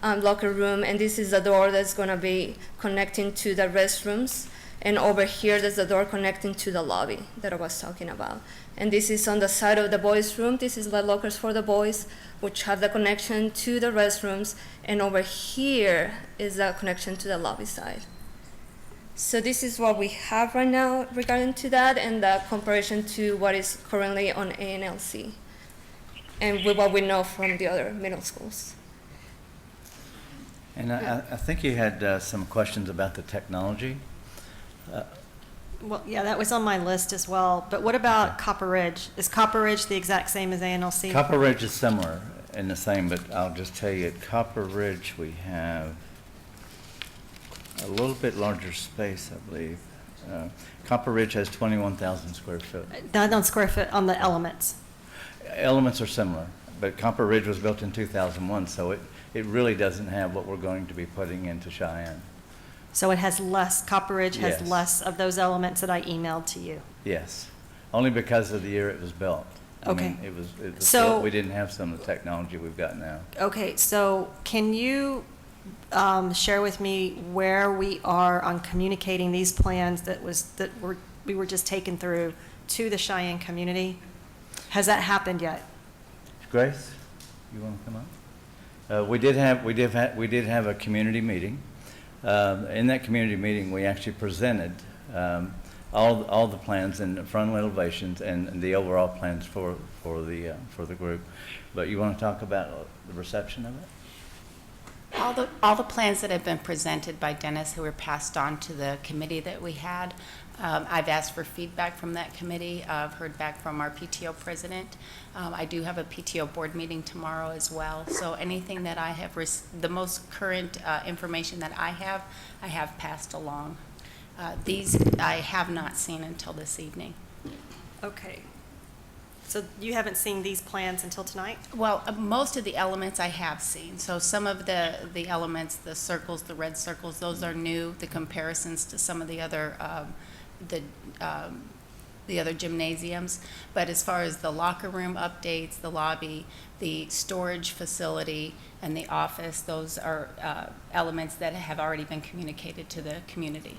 locker room, and this is the door that's going to be connecting to the restrooms. And over here, there's the door connecting to the lobby that I was talking about. And this is on the side of the boys' room. This is the lockers for the boys, which have the connection to the restrooms. And over here is the connection to the lobby side. So this is what we have right now regarding to that and the comparison to what is currently on ANLC and with what we know from the other middle schools. And I think you had some questions about the technology. Well, yeah, that was on my list as well. But what about Copper Ridge? Is Copper Ridge the exact same as ANLC? Copper Ridge is similar. and the same, but I'll just tell you, at Copper Ridge, we have a little bit larger space, I believe. Copper Ridge has 21,000 square foot. Not on square foot, on the elements. Elements are similar, but Copper Ridge was built in 2001, so it really doesn't have what we're going to be putting into Cheyenne. So it has less, Copper Ridge has Yes. less of those elements that I emailed to you. Yes, only because of the year it was built. I Okay. mean, it was So- built, we didn't have some of the technology we've got now. Okay, so can you share with me where we are on communicating these plans we were just taken through to the Cheyenne community? Has that happened yet? Grace, you want to come up? We did have a community meeting. In that community meeting, we actually presented all the plans and the front elevations and the overall plans for the group. But you want to talk about the reception of it? All the plans that have been presented by Dennis, who were passed on to the committee that we had, I've asked for feedback from that committee. I've heard back from our PTO president. I do have a PTO board meeting tomorrow as well. So anything that I have, the most current information that I have passed along. These I have not seen until this evening. Okay. So you haven't seen these plans until tonight? Well, most of the elements I have seen. So some of the elements, the circles, the red circles, those are new. The comparisons to some of the other other gymnasiums. But as far as the locker room updates, the lobby, the storage facility, and the office, those are elements that have already been communicated to the community.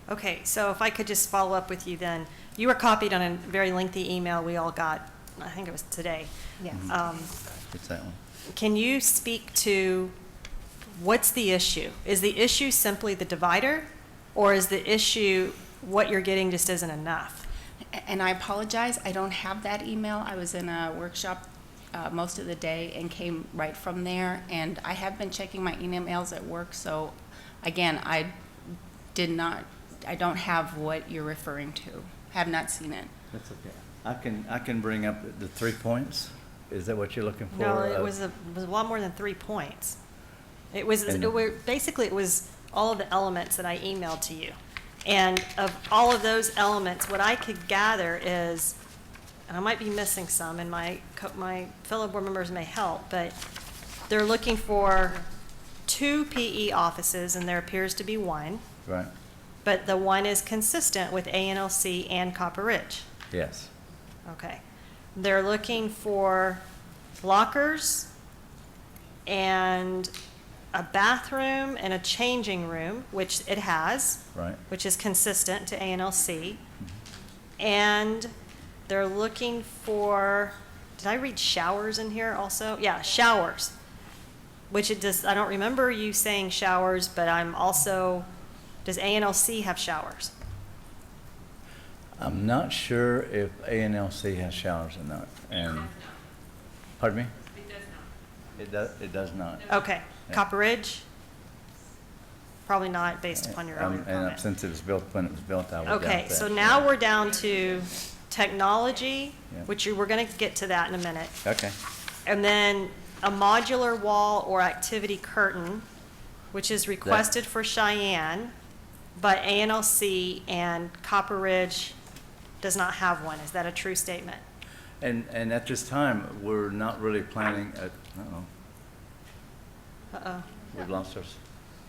Okay, so if I could just follow up with you then. You were copied on a very lengthy email we all got, I think it was today. Yes. It's that one. Can you speak to what's the issue? Is the issue simply the divider, or is the issue what you're getting just isn't enough? And I apologize, I don't have that email. I was in a workshop most of the day and came right from there. And I have been checking my emails at work, so again, I don't have what you're referring to. Have not seen it. That's okay. I can bring up the 3 points. Is that what you're looking for? No, it was a lot more than 3 points. Basically, it was all of the elements that I emailed to you. And of all of those elements, what I could gather is, and I might be missing some, and my fellow board members may help, but they're looking for 2 PE offices, and there appears to be 1. Right. But the one is consistent with ANLC and Copper Ridge. Yes. Okay. They're looking for lockers and a bathroom and a changing room, which it has. Right. Which is consistent to ANLC. And they're looking for, did I read showers in here also? Yeah, showers. Which it does, I don't remember you saying showers, but I'm also, does ANLC have showers? I'm not sure if ANLC has showers or not. And pardon me? It does not. It does not. Okay. Yeah. Copper Ridge? Probably not, based upon your earlier And comment. since it was built when it was built, I would doubt Okay, that. so now we're down to technology, Yeah. which we're going to get to that in a minute. Okay. And then a modular wall or activity curtain, which is requested for Cheyenne, but ANLC and Copper Ridge does not have one. Is that a true statement? And at this time, we're not really planning, Uh-oh. we've lost our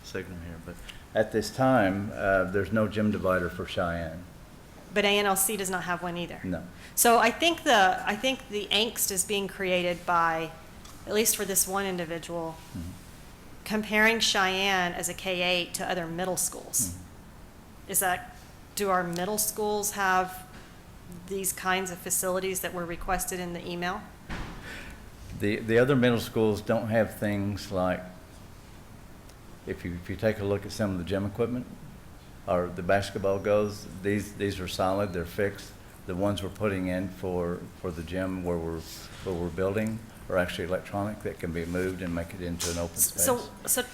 signal here, but at this time, there's no gym divider for Cheyenne. But ANLC does not have one either. No. So I think the angst is being created by, at least for this one individual, comparing Cheyenne as a K-8 to other middle schools. Do our middle schools have these kinds of facilities that were requested in the email? The other middle schools don't have things like, if you take a look at some of the gym equipment, or the basketball goes, these are solid, they're fixed. The ones we're putting in for the gym where we're building are actually electronic that can be moved and make it into an open space. So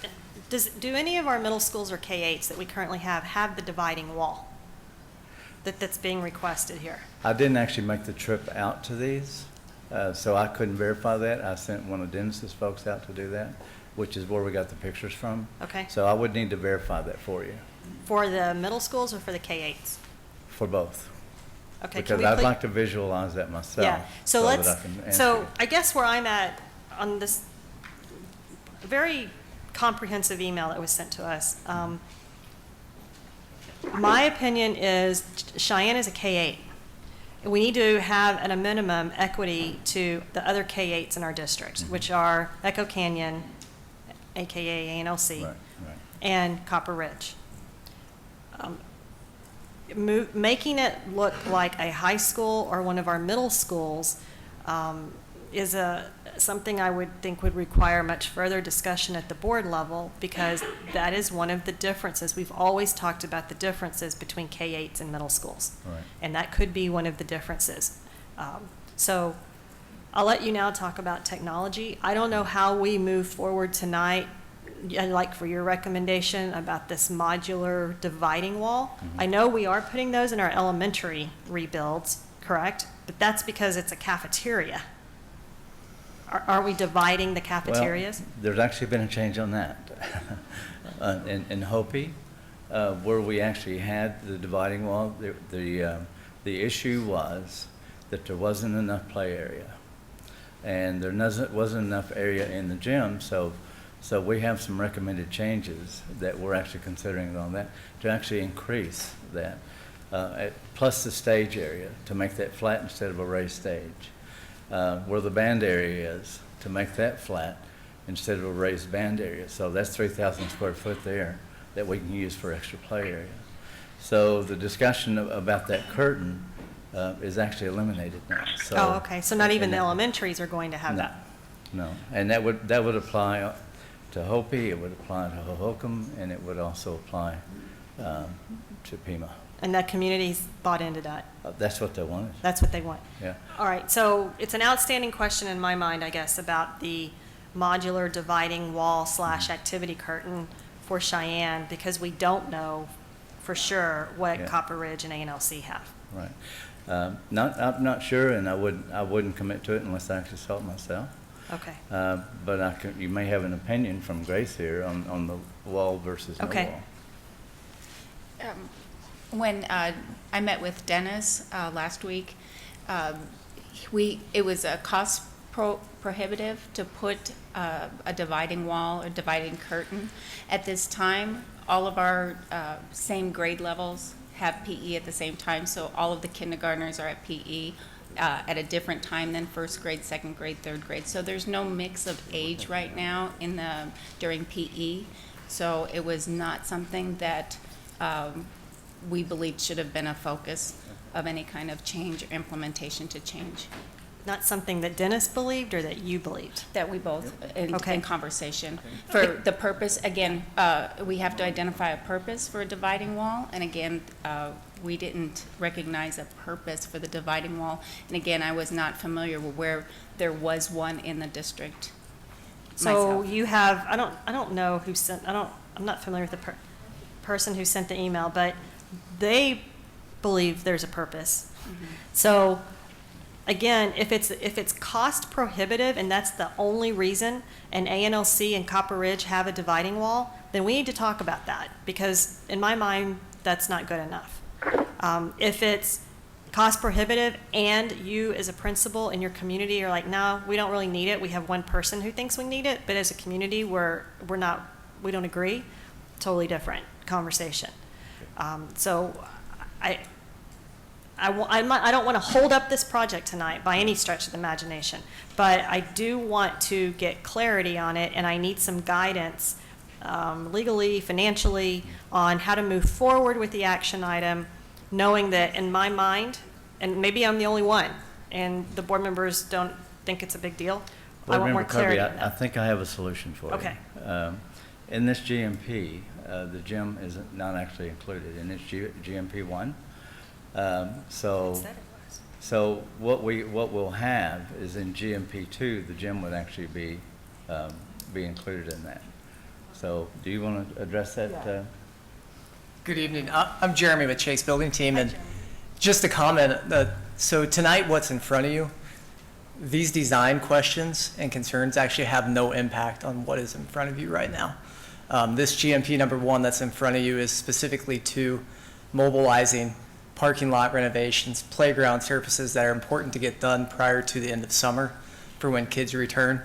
do any of our middle schools or K-8s that we currently have the dividing wall that's being requested here? I didn't actually make the trip out to these, So I couldn't verify that. I sent one of Dennis's folks out to do that, which is where we got the pictures from. Okay. So I would need to verify that for you, For the middle schools or for the K-8s? for both. Okay, can Because we I'd please- like to visualize that myself. Yeah, so that let's, I can answer so you. I guess where I'm at on this very comprehensive email that was sent to us, my opinion is Cheyenne is a K-8. We need to have at a minimum equity to the other K-8s in our district, which are Echo Canyon, AKA ANLC, Right, right. and Copper Ridge. Making it look like a high school or one of our middle schools is something I would think would require much further discussion at the board level, because that is one of the differences. We've always talked about the differences between K-8s and middle schools. Right. And that could be one of the differences. So I'll let you now talk about technology. I don't know how we move forward tonight. I'd like for your recommendation about this modular dividing wall. I know we are putting those in our elementary rebuilds, correct? But that's because it's a cafeteria. Are we dividing the cafeterias? Well, there's actually been a change on that. In Hopi, where we actually had the dividing wall, the issue was that there wasn't enough play area. And there wasn't enough area in the gym, so we have some recommended changes that we're actually considering on that to actually increase that, plus the stage area to make that flat instead of a raised stage. Where the band area is, to make that flat instead of a raised band area. So that's 3,000 square foot there that we can use for extra play area. So the discussion about that curtain is actually eliminated now. So, Oh, okay, so not even and the that- elementaries are going to have No, that? no. And that would apply to Hopi, it would apply to Hohokam, and it would also apply to Pima. And that community's bought into that? That's what they wanted. That's what they want? Yeah. All right, so it's an outstanding question in my mind, I guess, about the modular dividing wall / activity curtain for Cheyenne, because we don't know for sure what Yeah. Copper Ridge and ANLC have. Right. I'm not sure, and I wouldn't commit to it unless I actually saw it myself. Okay. But you may have an opinion from Grace here on the wall versus no Okay. wall. When I met with Dennis last week, it was a cost prohibitive to put a dividing wall or dividing curtain. At this time, all of our same grade levels have PE at the same time, so all of the kindergartners are at PE at a different time than first grade, second grade, third grade. So there's no mix of age right now during PE. So it was not something that we believed should have been a focus of any kind of change or implementation to change. Not something that Dennis believed or that you believed? That we both, in Okay. conversation. For the purpose, again, we have to identify a purpose for a dividing wall, and again, we didn't recognize a purpose for the dividing wall. And again, I was not familiar with where there was one in the district So myself. you have, I don't know who sent, I'm not familiar with the person who sent the email, but they believe there's a purpose. So again, if it's cost prohibitive and that's the only reason, and ANLC and Copper Ridge have a dividing wall, then we need to talk about that, because in my mind, that's not good enough. If it's cost prohibitive and you as a principal in your community are like, no, we don't really need it, we have one person who thinks we need it, but as a community, we don't agree, totally different conversation. So I don't want to hold up this project tonight by any stretch of the imagination, but I do want to get clarity on it, and I need some guidance legally, financially, on how to move forward with the action item, knowing that in my mind, and maybe I'm the only one, and the board members don't think it's a big deal, I want more clarity on I that. think I have a solution for you. Okay. In this GMP, the gym is not actually included, and it's GMP 1. So what we'll have is in GMP 2, the gym would actually be included in that. So do you want to address that? Good evening. I'm Jeremy with Chase Building Team, and just a comment. So tonight, what's in front of you, these design questions and concerns actually have no impact on what is in front of you right now. This GMP number 1 that's in front of you is specifically to mobilizing parking lot renovations, playground surfaces that are important to get done prior to the end of summer for when kids return.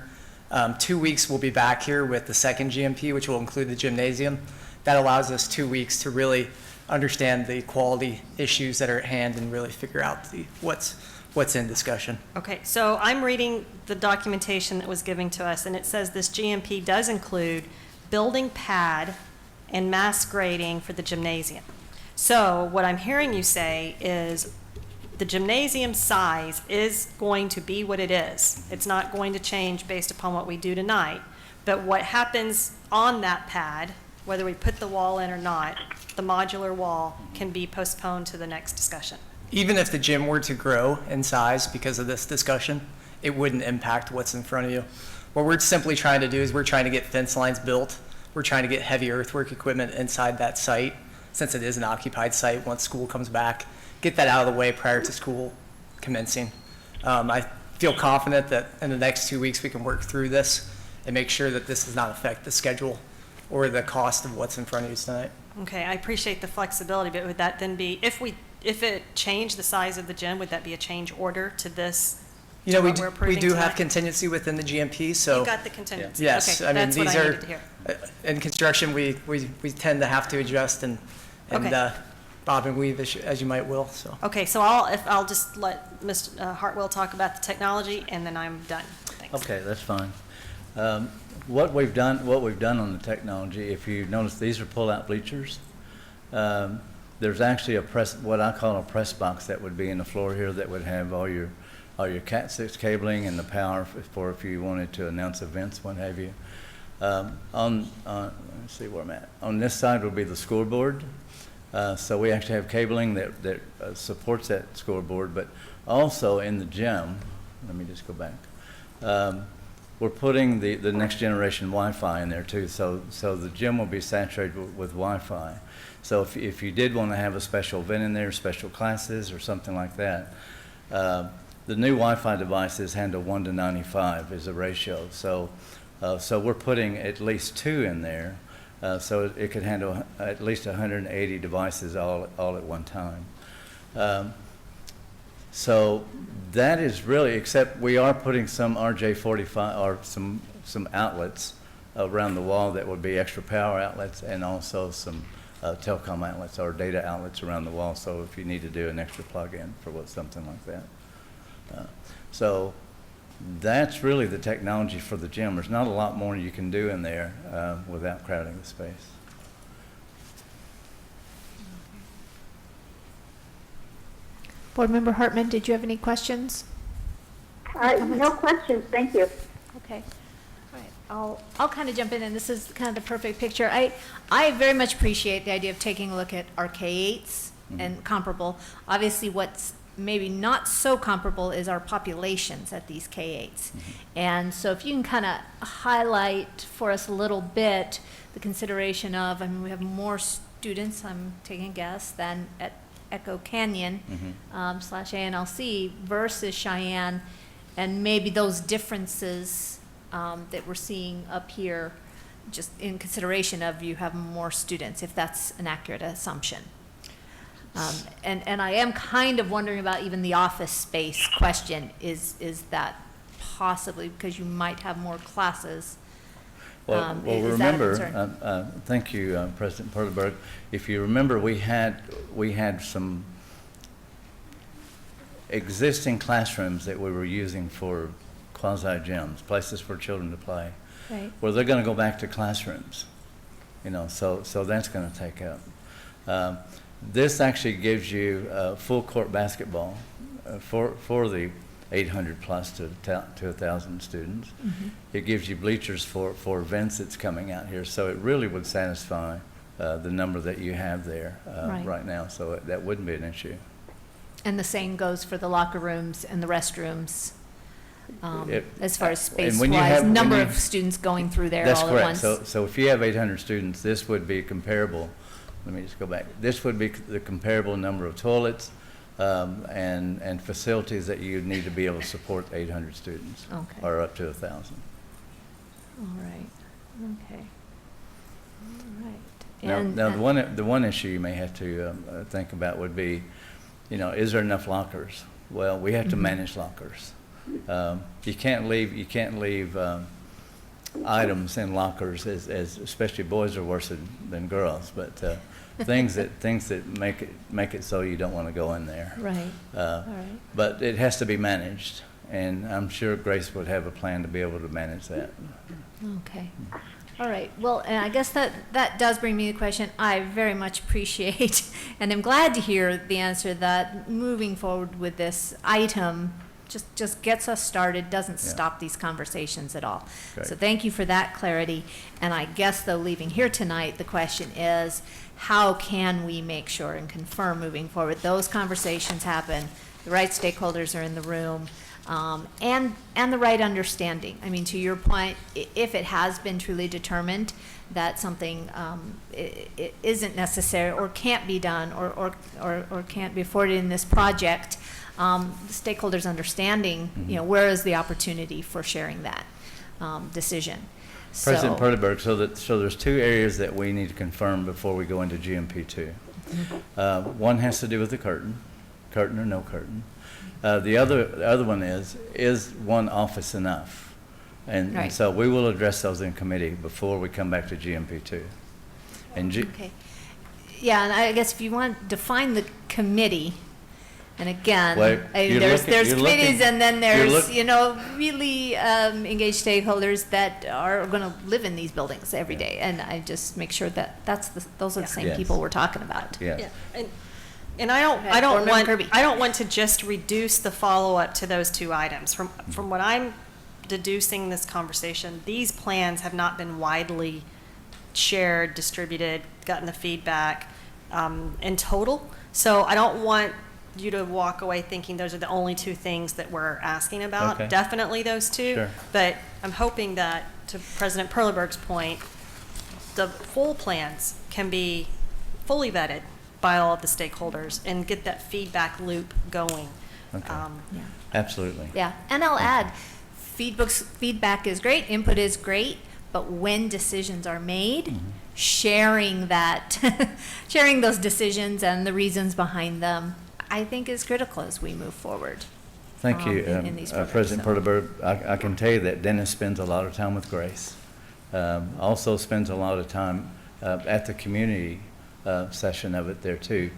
2 weeks we'll be back here with the second GMP, which will include the gymnasium. That allows us 2 weeks to really understand the quality issues that are at hand and really figure out what's in discussion. Okay, so I'm reading the documentation that was given to us, and it says this GMP does include building pad and mass grading for the gymnasium. So what I'm hearing you say is the gymnasium size is going to be what it is. It's not going to change based upon what we do tonight. But what happens on that pad, whether we put the wall in or not, the modular wall can be postponed to the next discussion. Even if the gym were to grow in size because of this discussion, it wouldn't impact what's in front of you. What we're simply trying to do is we're trying to get fence lines built. We're trying to get heavy earthwork equipment inside that site, since it is an occupied site once school comes back. Get that out of the way prior to school commencing. I feel confident that in the next 2 weeks we can work through this and make sure that this does not affect the schedule or the cost of what's in front of you tonight. Okay, I appreciate the flexibility, but would that then be, if it changed the size of the gym, would that be a change order to this? You know, to we what do, we're we approving do have tonight? contingency within the GMP, so. You got the contingency. Yes, Okay, I mean, that's what these I are, needed to hear. in construction, we tend to have to adjust and Okay. bob and weave as you might will, so. Okay, so I'll just let Mr. Hartwell talk about the technology, and then I'm done. Thanks. Okay, that's fine. What we've done on the technology, if you notice, these are pull-out bleachers. There's actually what I call a press box that would be in the floor here that would have all your Cat 6 cabling and the power for if you wanted to announce events, what have you. Let's see where I'm at. On this side will be the scoreboard. So we actually have cabling that supports that scoreboard, but also in the gym, let me just go back. We're putting the next generation Wi-Fi in there too, so the gym will be saturated with Wi-Fi. So if you did want to have a special event in there, special classes or something like that, the new Wi-Fi devices handle 1 to 95 is a ratio. So we're putting at least 2 in there, so it could handle at least 180 devices all at one time. So that is really, except we are putting some RJ45 or some outlets around the wall that would be extra power outlets, and also some telecom outlets or data outlets around the wall. So if you need to do an extra plug-in for something like that. So that's really the technology for the gym. There's not a lot more you can do in there without crowding the space. Board Member Hartman, did you have any questions? No questions, thank you. Okay. All right. I'll kind of jump in, and this is kind of the perfect picture. I very much appreciate the idea of taking a look at our K-8s and comparable. Obviously, what's maybe not so comparable is our populations at these K-8s. And so if you can kind of highlight for us a little bit the consideration of, I mean, we have more students, I'm taking a guess, than at Echo Canyon / ANLC versus Cheyenne, and maybe those differences that we're seeing up here, just in consideration of you have more students, if that's an accurate assumption. And I am kind of wondering about even the office space question. Is that possibly because you might have more classes? Well, Is that a remember, concern? thank you, President Perleberg. If you remember, we had some existing classrooms that we were using for quasi-gyms, places for children to play. Right. Well, they're going to go back to classrooms, so that's going to take up. This actually gives you full court basketball for the 800 plus to 1,000 students. It gives you bleachers for events that's coming out here, so it really would satisfy the number that you have there right now, so that wouldn't be an issue. And the same goes for the locker rooms and the restrooms, as far as space-wise, number of students going through there all at once. That's correct. So if you have 800 students, this would be comparable. Let me just go back. This would be the comparable number of toilets, and facilities that you need to be able to support 800 students. Okay. Or up to 1,000. All right, okay. All right. Now, the one issue you may have to think about would be, is there enough lockers? Well, we have to manage lockers. You can't leave items in lockers, as especially boys are worse than girls, but things that make it so you don't want to go in there. Right. All right. But it has to be managed, and I'm sure Grace would have a plan to be able to manage that. Okay. All right. Well, and I guess that does bring me to the question. I very much appreciate and I'm glad to hear the answer that moving forward with this item just gets us started, doesn't stop these conversations at all. Great. So thank you for that clarity. And I guess, though, leaving here tonight, the question is, how can we make sure and confirm moving forward those conversations happen, the right stakeholders are in the room, and the right understanding. I mean, to your point, if it has been truly determined that something it isn't necessary or can't be done or can't be afforded in this project, the stakeholders understanding, where is the opportunity for sharing that decision. President Perleberg, so there's two areas that we need to confirm before we go into GMP2. One has to do with the curtain or no curtain. The other one is one office enough? And so we will address those in committee before we come back to GMP2. Okay. Yeah, and I guess if you want to define the committee, and again, there's committees and then there's, really engaged stakeholders that are going to live in these buildings every day. And I just make sure that those are the same people we're talking about. Yeah. And I don't want to just reduce the follow-up to those two items. From what I'm deducing this conversation, these plans have not been widely shared, distributed, gotten the feedback in total. So I don't want you to walk away thinking those are the only two things that we're asking about. Okay. Definitely those two. Sure. But I'm hoping that, to President Perleberg's point, the full plans can be fully vetted by all of the stakeholders and get that feedback loop going. Okay. Absolutely. Yeah, and I'll add, feedback is great, input is great, but when decisions are made, sharing those decisions and the reasons behind them, I think is critical as we move forward. Thank you, in these programs, President Perleberg. I can tell you that Dennis spends a lot of time with Grace. Also spends a lot of time at the community session of it there too.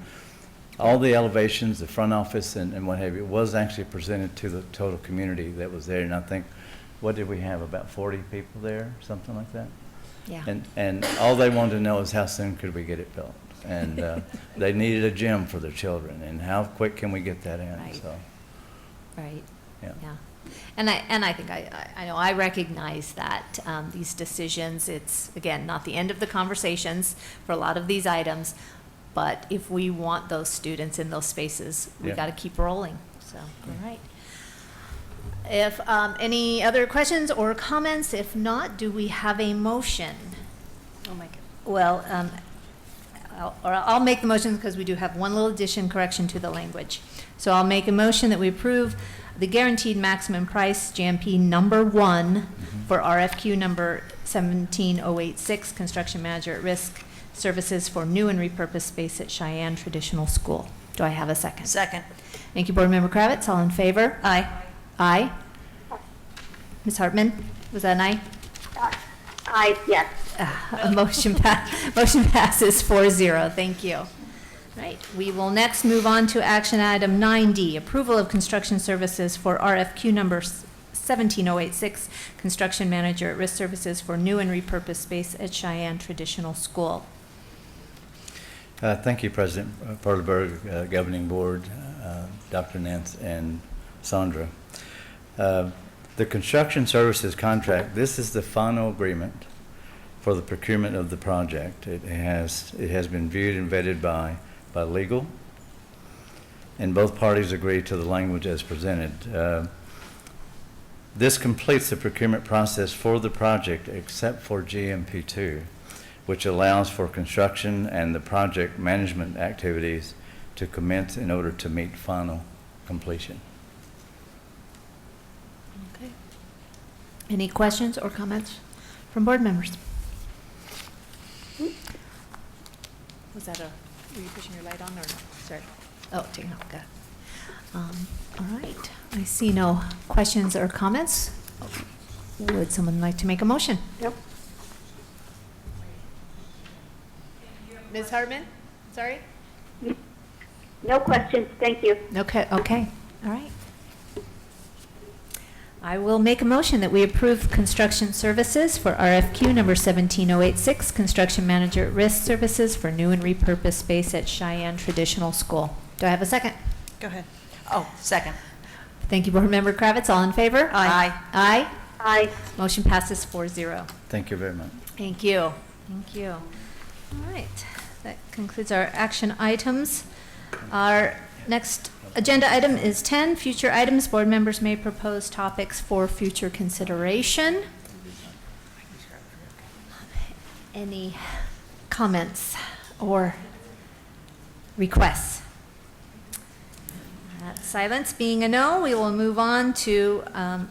All the elevations, the front office and what have you, was actually presented to the total community that was there. And I think, what did we have, about 40 people there, something like that? Yeah. And all they wanted to know is how soon could we get it built? And they needed a gym for their children, and how quick can we get that in? Right. So, Right. yeah. And I think I know I recognize that these decisions, it's again not the end of the conversations for a lot of these items, but if we want those students in those spaces, we got to keep rolling. So, all right. If any other questions or comments, if not, do we have a motion? Oh my God. Well, I'll make the motion because we do have one little addition correction to the language. So I'll make a motion that we approve the guaranteed maximum price, GMP number 1, for RFQ number 17086, construction manager at risk services for new and repurposed space at Cheyenne Traditional School. Do I have a second? Second. Thank you, Board Member Kravitz. All in favor? Aye. Aye. Ms. Hartman, was that an aye? Aye, yes. Motion passes 4-0. Thank you. Right. We will next move on to action item 9D, approval of construction services for RFQ number 17086, construction manager at risk services for new and repurposed space at Cheyenne Traditional School. Thank you, President Perleberg, Governing Board, Dr. Nance, and Sandra. The construction services contract, this is the final agreement for the procurement of the project. It has been viewed and vetted by legal, and both parties agree to the language as presented. This completes the procurement process for the project except for GMP2, which allows for construction and the project management activities to commence in order to meet final completion. Okay. Any questions or comments from board members? Was that were you pushing your light on or no? Sorry. Oh, taking off, got it. All right, I see no questions or comments. Would someone like to make a motion? Nope. Ms. Hartman, sorry? No questions, thank you. Okay, okay, all right. I will make a motion that we approve construction services for RFQ number 17086, construction manager at risk services for new and repurposed space at Cheyenne Traditional School. Do I have a second? Go ahead. Oh, second. Thank you, Board Member Kravitz. All in favor? Aye. Aye. Aye. Motion passes 4-0. Thank you very much. Thank you. Thank you. All right, that concludes our action items. Our next agenda item is 10, future items. Board members may propose topics for future consideration. Any comments or requests? Silence being a no, we will move on to item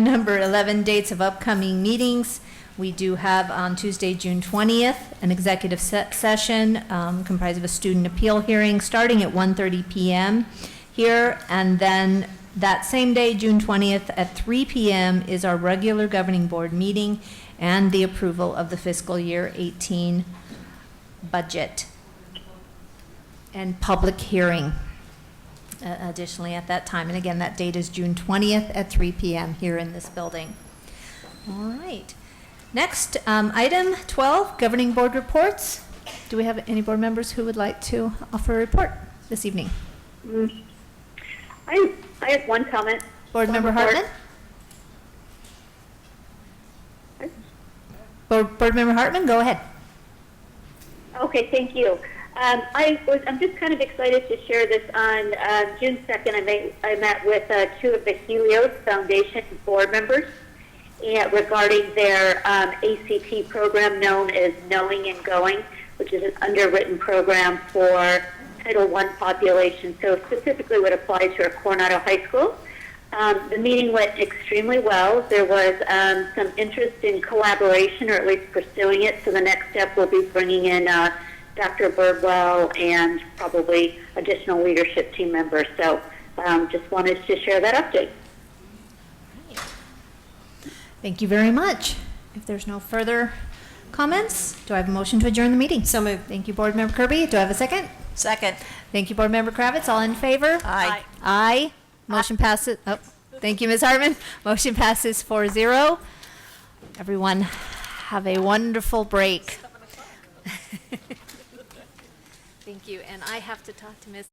number 11, dates of upcoming meetings. We do have on Tuesday, June 20th, an executive session comprised of a student appeal hearing starting at 1:30 p.m. here, and then that same day, June 20th at 3 p.m. is our regular governing board meeting and the approval of the fiscal year 18 budget and public hearing additionally at that time. And again, that date is June 20th at 3 p.m. here in this building. All right. Next, item 12, governing board reports. Do we have any board members who would like to offer a report this evening? I have one comment. Board Member Hartman? Board Member Hartman, go ahead. Okay, thank you. I'm just kind of excited to share this. On June 2nd, I met with two of the Helios Foundation board members regarding their ACT program known as Knowing and Going, which is an underwritten program for Title I population, so specifically would apply to our Coronado High School. The meeting went extremely well. There was some interest in collaboration, or at least pursuing it, so the next step will be bringing in Dr. Birdwell and probably additional leadership team members. So just wanted to share that update. Thank you very much. If there's no further comments, do I have a motion to adjourn the meeting? So moved. Thank you, Board Member Kirby. Do I have a second? Second. Thank you, Board Member Kravitz. All in favor? Aye. Aye. Motion passes. Oh, thank you, Ms. Hartman. Motion passes 4-0. Everyone, have a wonderful break. Thank you. And I have to talk to Ms.